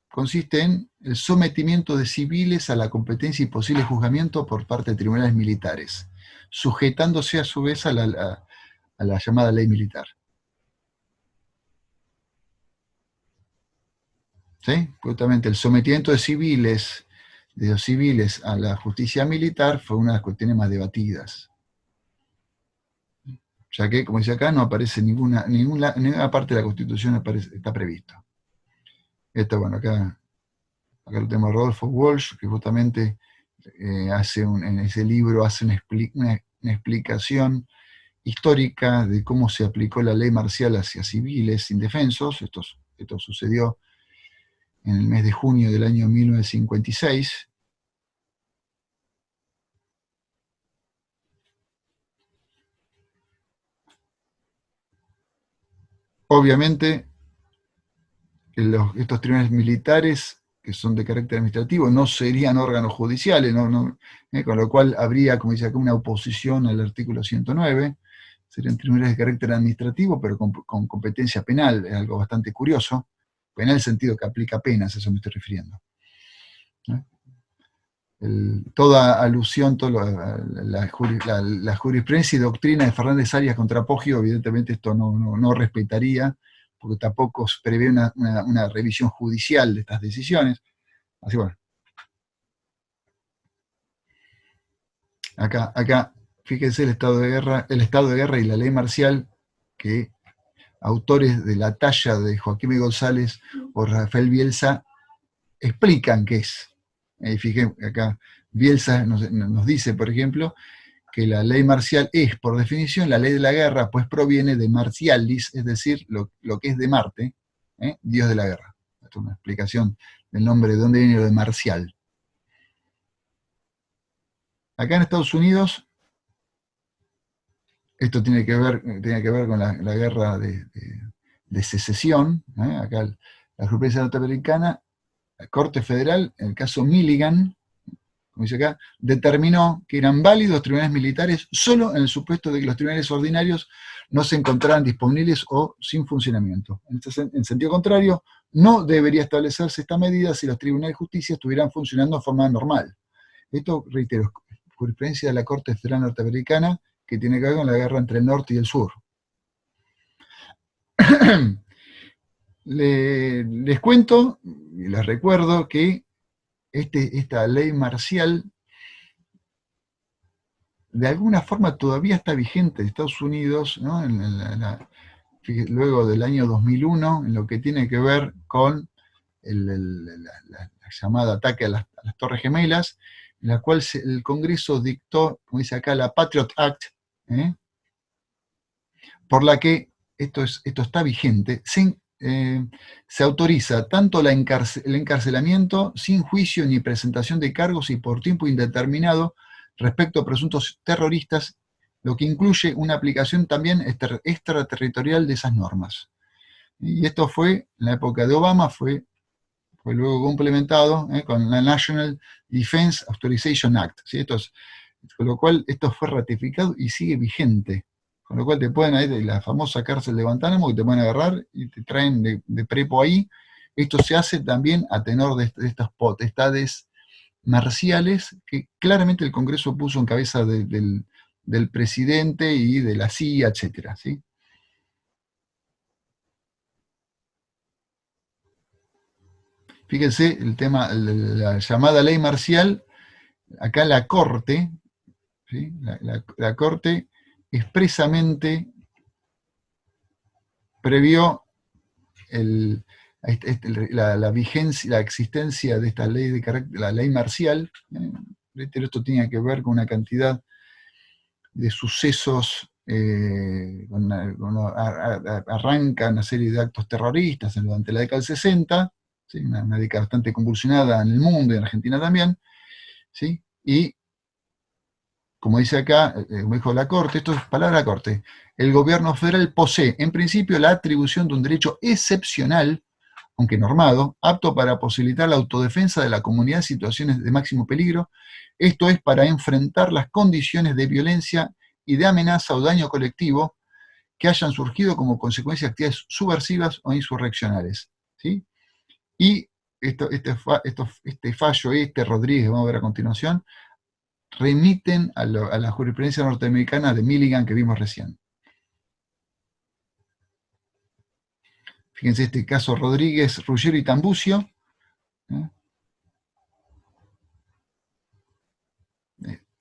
consiste en el sometimiento de civiles a la competencia y posible juzgamiento por parte de tribunales militares, sujetándose a su vez a la llamada ley militar. ¿Sí? Justamente el sometimiento de los civiles a la justicia militar fue una de las cuestiones más debatidas. ya que, como dice acá, no aparece ninguna parte de la Constitución está previsto. Esto, bueno, acá lo tenemos a Rodolfo Walsh, que justamente en ese libro hace una explicación histórica de cómo se aplicó la ley marcial hacia civiles indefensos. Esto sucedió en el mes de junio del año 1956. Obviamente, estos tribunales militares, que son de carácter administrativo, no serían órganos judiciales, con lo cual habría, como dice acá, una oposición al artículo 109. Serían tribunales de carácter administrativo, pero con competencia penal. Es algo bastante curioso. Penal en el sentido que aplica penas, a eso me estoy refiriendo. Toda alusión, la jurisprudencia y doctrina de Fernández Arias contra Poggio, evidentemente esto no respetaría, porque tampoco prevé una revisión judicial de estas decisiones. Así bueno. Acá, fíjense el estado de guerra y la ley marcial, que autores de la talla de Joaquín González o Rafael Bielsa explican qué es. Fíjense, acá Bielsa nos dice, por ejemplo, que la ley marcial es, por definición, la ley de la guerra, pues proviene de martialis, es decir, lo que es de Marte, Dios de la guerra. Esto es una explicación del nombre, de dónde viene lo de marcial. Acá en Estados Unidos, esto tiene que ver con la guerra de secesión. Acá la jurisprudencia norteamericana, la Corte Federal, en el caso Milligan, como dice acá, determinó que eran válidos tribunales militares solo en el supuesto de que los tribunales ordinarios no se encontraran disponibles o sin funcionamiento. En sentido contrario, no debería establecerse esta medida si los tribunales de justicia estuvieran funcionando de forma normal. Esto, reitero, jurisprudencia de la Corte Federal Norteamericana, que tiene que ver con la guerra entre el norte y el sur. Les cuento y les recuerdo que esta ley marcial de alguna forma todavía está vigente en Estados Unidos, ¿no? Luego del año 2001, en lo que tiene que ver con la llamada ataque a las Torres Gemelas, en la cual el Congreso dictó, como dice acá, la Patriot Act, por la que esto está vigente, se autoriza tanto el encarcelamiento sin juicio ni presentación de cargos y por tiempo indeterminado respecto a presuntos terroristas, lo que incluye una aplicación también extraterritorial de esas normas. Y esto fue, en la época de Obama, fue luego complementado con la National Defense Authorization Act. ¿Sí? Con lo cual esto fue ratificado y sigue vigente. Con lo cual te pueden ir de la famosa cárcel de Guantánamo, que te pueden agarrar y te traen de prepo ahí. Esto se hace también a tenor de estas potestades marciales que claramente el Congreso puso en cabeza del presidente y de la CIA, etcétera, ¿sí? Fíjense el tema, la llamada ley marcial, acá la Corte, ¿sí? La Corte expresamente previó la vigencia, la existencia de esta ley de carácter, la ley marcial. Esto tiene que ver con una cantidad de sucesos, arranca una serie de actos terroristas durante la década del 60, ¿sí? Una década bastante convulsionada en el mundo y en Argentina también, ¿sí? Y como dice acá, como dijo la Corte, esto es palabra de la Corte, el gobierno federal posee, en principio, la atribución de un derecho excepcional, aunque normado, apto para posibilitar la autodefensa de la comunidad en situaciones de máximo peligro, esto es para enfrentar las condiciones de violencia y de amenaza o daño colectivo que hayan surgido como consecuencia de actividades subversivas o insurreccionales. ¿Sí? Y este fallo, Rodríguez, vamos a ver a continuación, remiten a la jurisprudencia norteamericana de Milligan que vimos recién. Fíjense este caso Rodríguez, Ruggiero y Tambucio.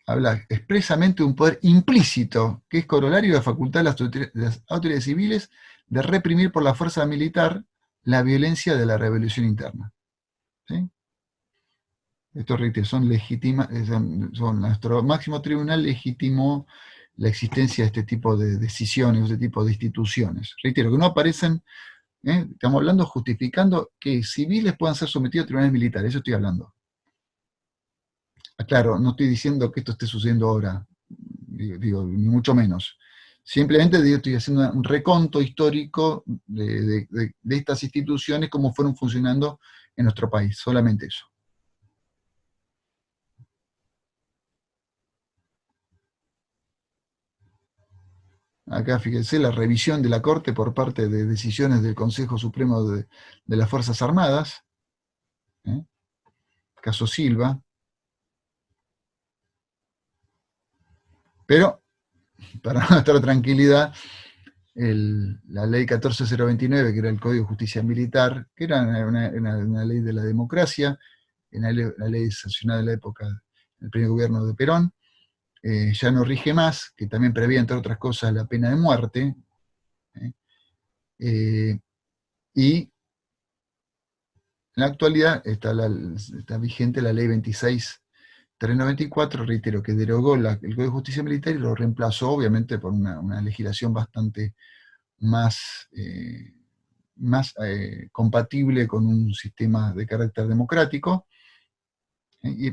habla expresamente de un poder implícito, que es corolario de la facultad de las autoridades civiles de reprimir por la fuerza militar la violencia de la rebelión interna. ¿Sí? Estos reitero, nuestro máximo tribunal legitimó la existencia de este tipo de decisiones, de este tipo de instituciones. Reitero, que no aparecen, estamos hablando justificando que civiles puedan ser sometidos a tribunales militares, eso estoy hablando. Claro, no estoy diciendo que esto esté sucediendo ahora, digo, ni mucho menos. Simplemente estoy haciendo un reconto histórico de estas instituciones, cómo fueron funcionando en nuestro país, solamente eso. Acá fíjense la revisión de la Corte por parte de decisiones del Consejo Supremo de las Fuerzas Armadas, ¿eh? Caso Silva, pero para nuestra tranquilidad, la ley 14029, que era el Código de Justicia Militar, que era una ley de la democracia, una ley sancionada en la época del primer gobierno de Perón, ya no rige más, que también prevía, entre otras cosas, la pena de muerte, ¿eh? Y en la actualidad está vigente la ley 26.394, reitero, que derogó el Código de Justicia Militar y lo reemplazó, obviamente, por una legislación bastante más, compatible con un sistema de carácter democrático,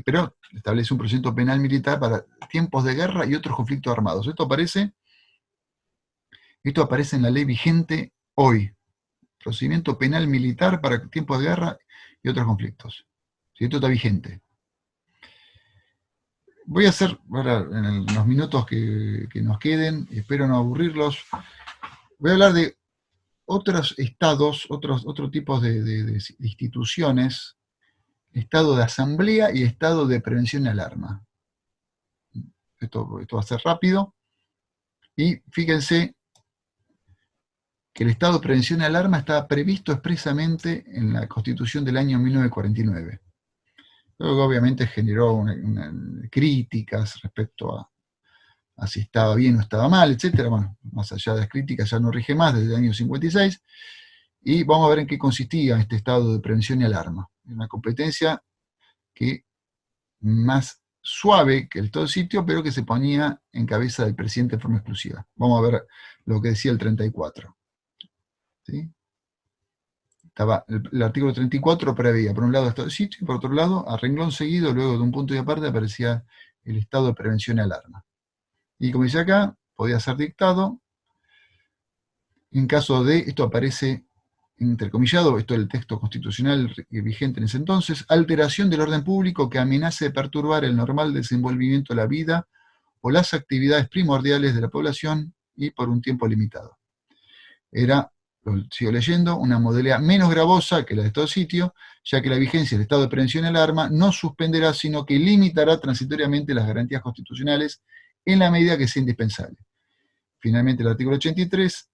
pero establece un procedimiento penal militar para tiempos de guerra y otros conflictos armados. Esto aparece en la ley vigente hoy. Procedimiento penal militar para tiempos de guerra y otros conflictos. ¿Sí? Esto está vigente. Voy a hacer, ahora, en los minutos que nos queden, espero no aburrirlos, voy a hablar de otros estados, otros tipos de instituciones, estado de asamblea y estado de prevención y alarma. Esto va a ser rápido. Y fíjense que el estado de prevención y alarma estaba previsto expresamente en la Constitución del año 1949. Luego obviamente generó críticas respecto a si estaba bien o estaba mal, etc. Bueno, más allá de las críticas, ya no rige más desde el año 56. Y vamos a ver en qué consistía este estado de prevención y alarma. Una competencia que más suave que el todo sitio, pero que se ponía en cabeza del presidente de forma exclusiva. Vamos a ver lo que decía el 34. ¿Sí? Estaba el artículo 34 preveía, por un lado, estado de sitio, y por otro lado, a renglón seguido, luego de un punto y aparte, aparecía el estado de prevención y alarma. Y como dice acá, podía ser dictado en caso de, esto aparece entrecomillado, esto es el texto constitucional vigente en ese entonces, alteración del orden público que amenace de perturbar el normal desenvolvimiento de la vida o las actividades primordiales de la población y por un tiempo limitado. Era, lo sigo leyendo, una modalidad menos gravosa que la de todo sitio, ya que la vigencia del estado de prevención y alarma no suspenderá, sino que limitará transitoriamente las garantías constitucionales en la medida que sea indispensable. Finalmente, el artículo 83,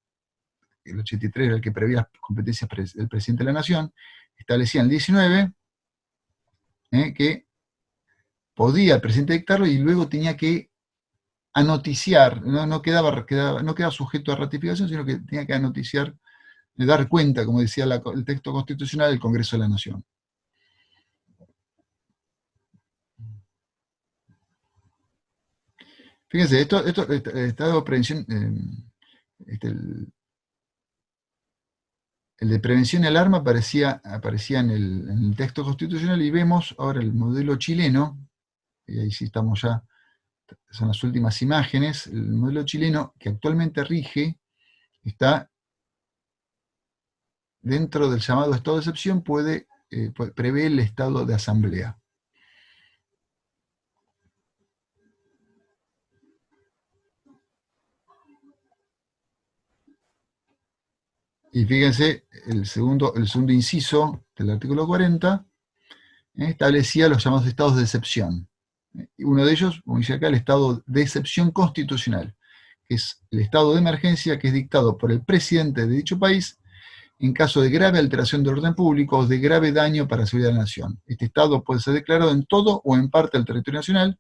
el 83 era el que prevía las competencias del presidente de la Nación, establecía en el 19 que podía el presidente dictarlo y luego tenía que anoticiar, no quedaba sujeto a ratificación, sino que tenía que anoticiar, dar cuenta, como decía el texto constitucional, del Congreso de la Nación. Fíjense, esto estado de prevención, el de prevención y alarma aparecía en el texto constitucional y vemos ahora el modelo chileno, y ahí sí estamos ya, son las últimas imágenes, el modelo chileno que actualmente rige está dentro del llamado estado de excepción, prevé el estado de asamblea. Y fíjense, el segundo inciso del artículo 40 establecía los llamados estados de excepción. Uno de ellos, como dice acá, el estado de excepción constitucional, que es el estado de emergencia que es dictado por el presidente de dicho país en caso de grave alteración del orden público o de grave daño para la seguridad de la nación. Este estado puede ser declarado en todo o en parte del territorio nacional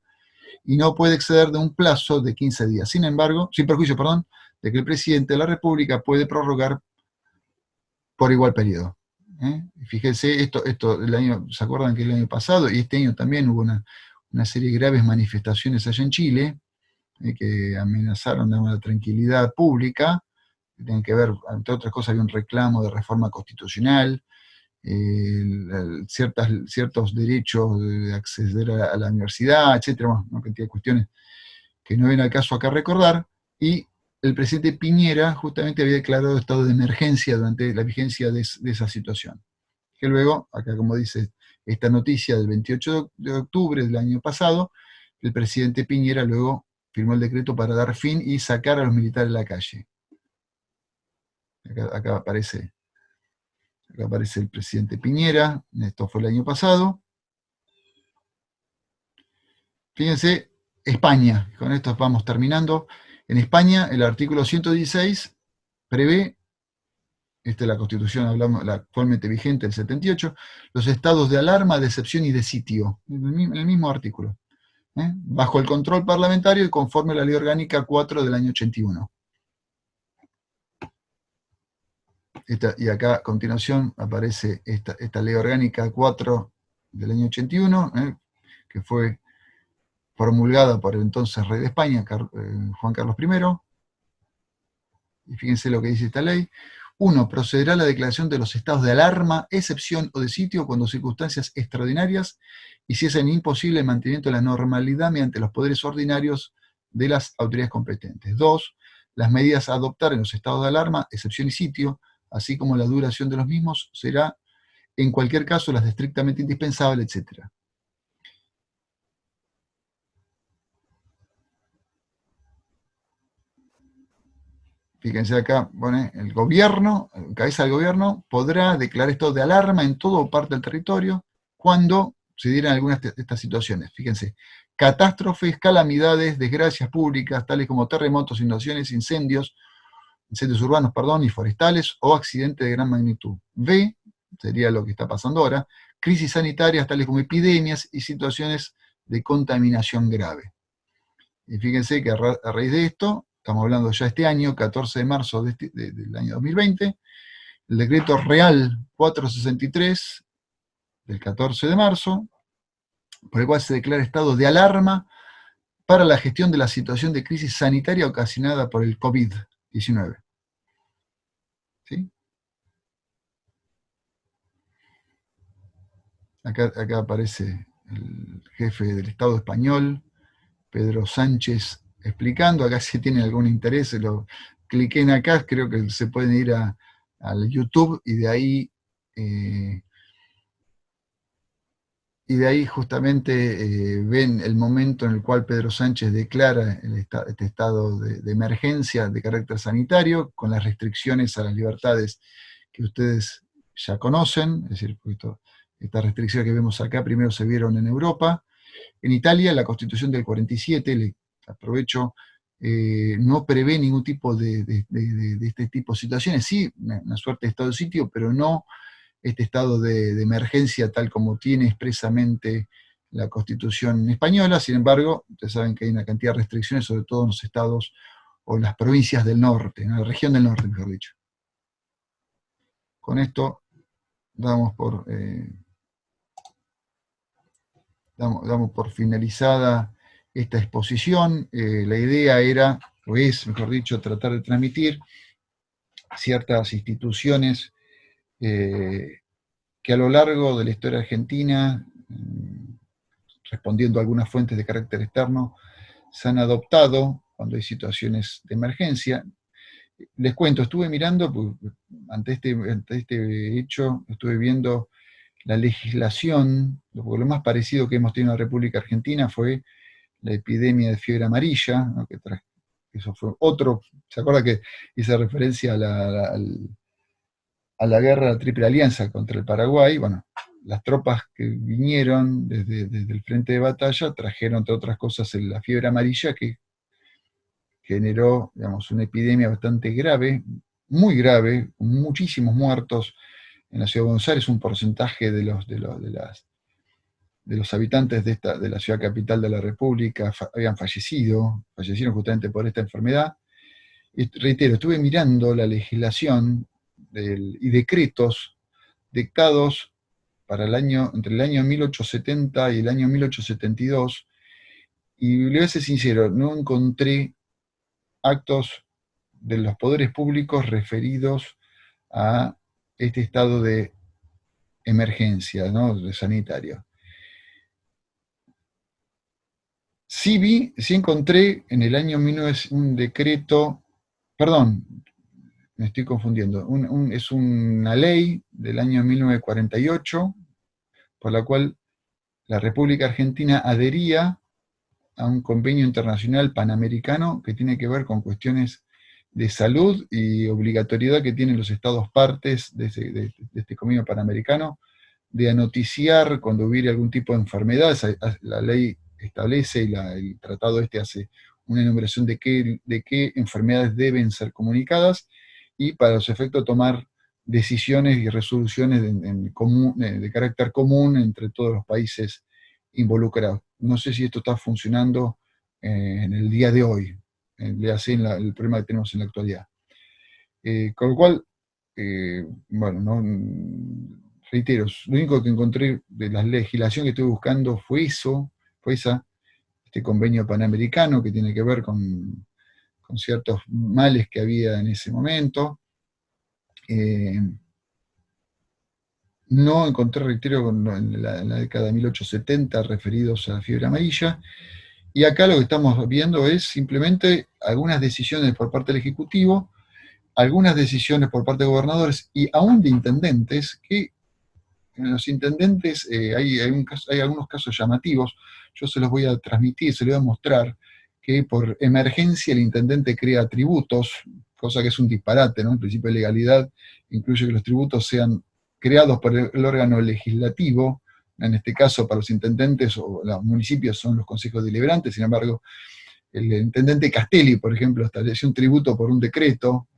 y no puede exceder de un plazo de 15 días. Sin embargo, sin perjuicio, perdón, de que el presidente de la República puede prorrogar por igual periodo. Fíjense, el año, ¿se acuerdan que el año pasado y este año también hubo una serie de graves manifestaciones allá en Chile que amenazaron de una tranquilidad pública, que tienen que ver, entre otras cosas, había un reclamo de reforma constitucional, ciertos derechos de acceder a la universidad, etcétera, bueno, una cantidad de cuestiones que no viene al caso acá recordar, y el presidente Piñera justamente había declarado estado de emergencia durante la vigencia de esa situación. Que luego, acá como dice esta noticia del 28 de octubre del año pasado, el presidente Piñera luego firmó el decreto para dar fin y sacar a los militares de la calle. Acá aparece el presidente Piñera, esto fue el año pasado. Fíjense, España, con esto vamos terminando. En España, el artículo 116 prevé, esta es la constitución, hablamos, la actualmente vigente, el 78, los estados de alarma, de excepción y de sitio, en el mismo artículo, bajo el control parlamentario y conforme a la ley orgánica 4 del año 81. Y acá a continuación aparece esta ley orgánica 4 del año 81, que fue promulgada por el entonces rey de España, Juan Carlos I. Y fíjense lo que dice esta ley. 1. Procederá a la declaración de los estados de alarma, excepción o de sitio cuando circunstancias extraordinarias y si es imposible el mantenimiento de la normalidad mediante los poderes ordinarios de las autoridades competentes. 2. Las medidas a adoptar en los estados de alarma, excepción y sitio, así como la duración de los mismos, será en cualquier caso las de estrictamente indispensable, etc. Fíjense acá, pone, el gobierno, cabeza del gobierno, podrá declarar estado de alarma en todo o parte del territorio cuando se dieran algunas de estas situaciones. Fíjense, catástrofes, calamidades, desgracias públicas, tales como terremotos, inundaciones, incendios urbanos, y forestales, o accidentes de gran magnitud. B, sería lo que está pasando ahora, crisis sanitarias, tales como epidemias y situaciones de contaminación grave. Y fíjense que a raíz de esto, estamos hablando ya este año, 14 de marzo del año 2020, el decreto real 463 del 14 de marzo, por el cual se declara estado de alarma para la gestión de la situación de crisis sanitaria ocasionada por el COVID-19. ¿Sí? Acá aparece el jefe del Estado español, Pedro Sánchez, explicando. Acá si tienen algún interés, lo cliquen acá, creo que se pueden ir al YouTube y de ahí justamente ven el momento en el cual Pedro Sánchez declara este estado de emergencia de carácter sanitario, con las restricciones a las libertades que ustedes ya conocen, es decir, estas restricciones que vemos acá primero se vieron en Europa. En Italia, la Constitución del 47, aprovecho, no prevé ningún tipo de este tipo de situaciones. Sí, una suerte de estado de sitio, pero no este estado de emergencia tal como tiene expresamente la Constitución española. Sin embargo, ustedes saben que hay una cantidad de restricciones, sobre todo en los estados o en las provincias del norte, en la región del norte, mejor dicho. Con esto damos por finalizada esta exposición. La idea era, o es, mejor dicho, tratar de transmitir ciertas instituciones que a lo largo de la historia argentina, respondiendo a algunas fuentes de carácter externo, se han adoptado cuando hay situaciones de emergencia. Les cuento, estuve mirando, ante este hecho, estuve viendo la legislación, porque lo más parecido que hemos tenido en la República Argentina fue la epidemia de fiebre amarilla, ¿no? Eso fue otro, ¿se acuerda que hice referencia a la guerra de la Triple Alianza contra el Paraguay? Bueno, las tropas que vinieron desde el frente de batalla trajeron, entre otras cosas, la fiebre amarilla, que generó, digamos, una epidemia bastante grave, muy grave, con muchísimos muertos en la ciudad de Buenos Aires. Un porcentaje de las de los habitantes de la ciudad capital de la República habían fallecieron justamente por esta enfermedad. Y reitero, estuve mirando la legislación y decretos dictados para entre el año 1870 y el año 1872, y le voy a ser sincero, no encontré actos de los poderes públicos referidos a este estado de emergencia, ¿no?, de sanitario. Sí encontré en el año 19, un decreto, perdón, me estoy confundiendo, es una ley del año 1948 por la cual la República Argentina adhería a un convenio internacional panamericano que tiene que ver con cuestiones de salud y obligatoriedad que tienen los estados partes de este convenio panamericano de anoticiar cuando hubiera algún tipo de enfermedad. La ley establece y el tratado hace una enumeración de qué enfermedades deben ser comunicadas, y para los efectos tomar decisiones y resoluciones de carácter común entre todos los países involucrados. No sé si esto está funcionando en el día de hoy, el problema que tenemos en la actualidad. Con lo cual, bueno, reitero, lo único que encontré de la legislación que estoy buscando fue este convenio panamericano que tiene que ver con ciertos males que había en ese momento. No encontré, reitero, en la década de 1870 referidos a la fiebre amarilla, y acá lo que estamos viendo es simplemente algunas decisiones por parte del Ejecutivo, algunas decisiones por parte de gobernadores y aún de intendentes, que en los intendentes hay algunos casos llamativos. Yo se los voy a transmitir, se los voy a mostrar, que por emergencia el intendente crea tributos, cosa que es un disparate, ¿no? El principio de legalidad incluye que los tributos sean creados por el órgano legislativo. En este caso, para los intendentes o los municipios son los consejos deliberantes. Sin embargo, el intendente Castelli, por ejemplo, estableció un tributo por un decreto,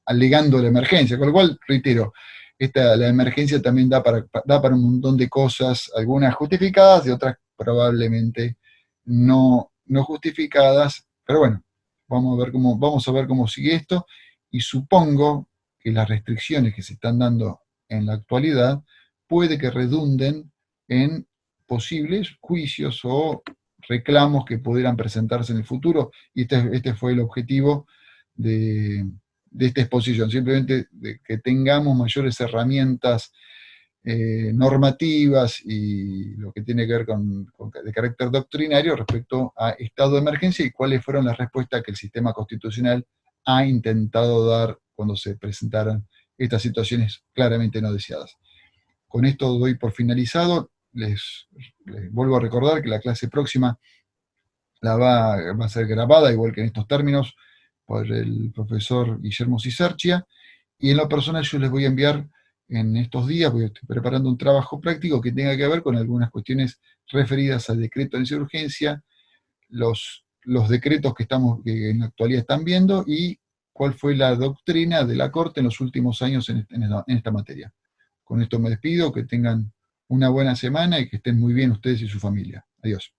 alegando la emergencia, con lo cual, reitero, la emergencia también da para un montón de cosas, algunas justificadas y otras probablemente no justificadas, pero bueno, vamos a ver cómo sigue esto, y supongo que las restricciones que se están dando en la actualidad puede que redunden en posibles juicios o reclamos que pudieran presentarse en el futuro, y este fue el objetivo de esta exposición, simplemente de que tengamos mayores herramientas normativas y lo que tiene que ver de carácter doctrinario respecto a estado de emergencia y cuáles fueron las respuestas que el sistema constitucional ha intentado dar cuando se presentaron estas situaciones claramente no deseadas. Con esto doy por finalizado. Les vuelvo a recordar que la clase próxima va a ser grabada, igual que en estos términos, por el profesor Guillermo Cisercia, y en lo personal yo les voy a enviar en estos días, porque estoy preparando un trabajo práctico que tenga que ver con algunas cuestiones referidas al decreto de necesidad de urgencia, los decretos que en la actualidad están viendo, y cuál fue la doctrina de la Corte en los últimos años en esta materia. Con esto me despido, que tengan una buena semana y que estén muy bien ustedes y su familia. Adiós.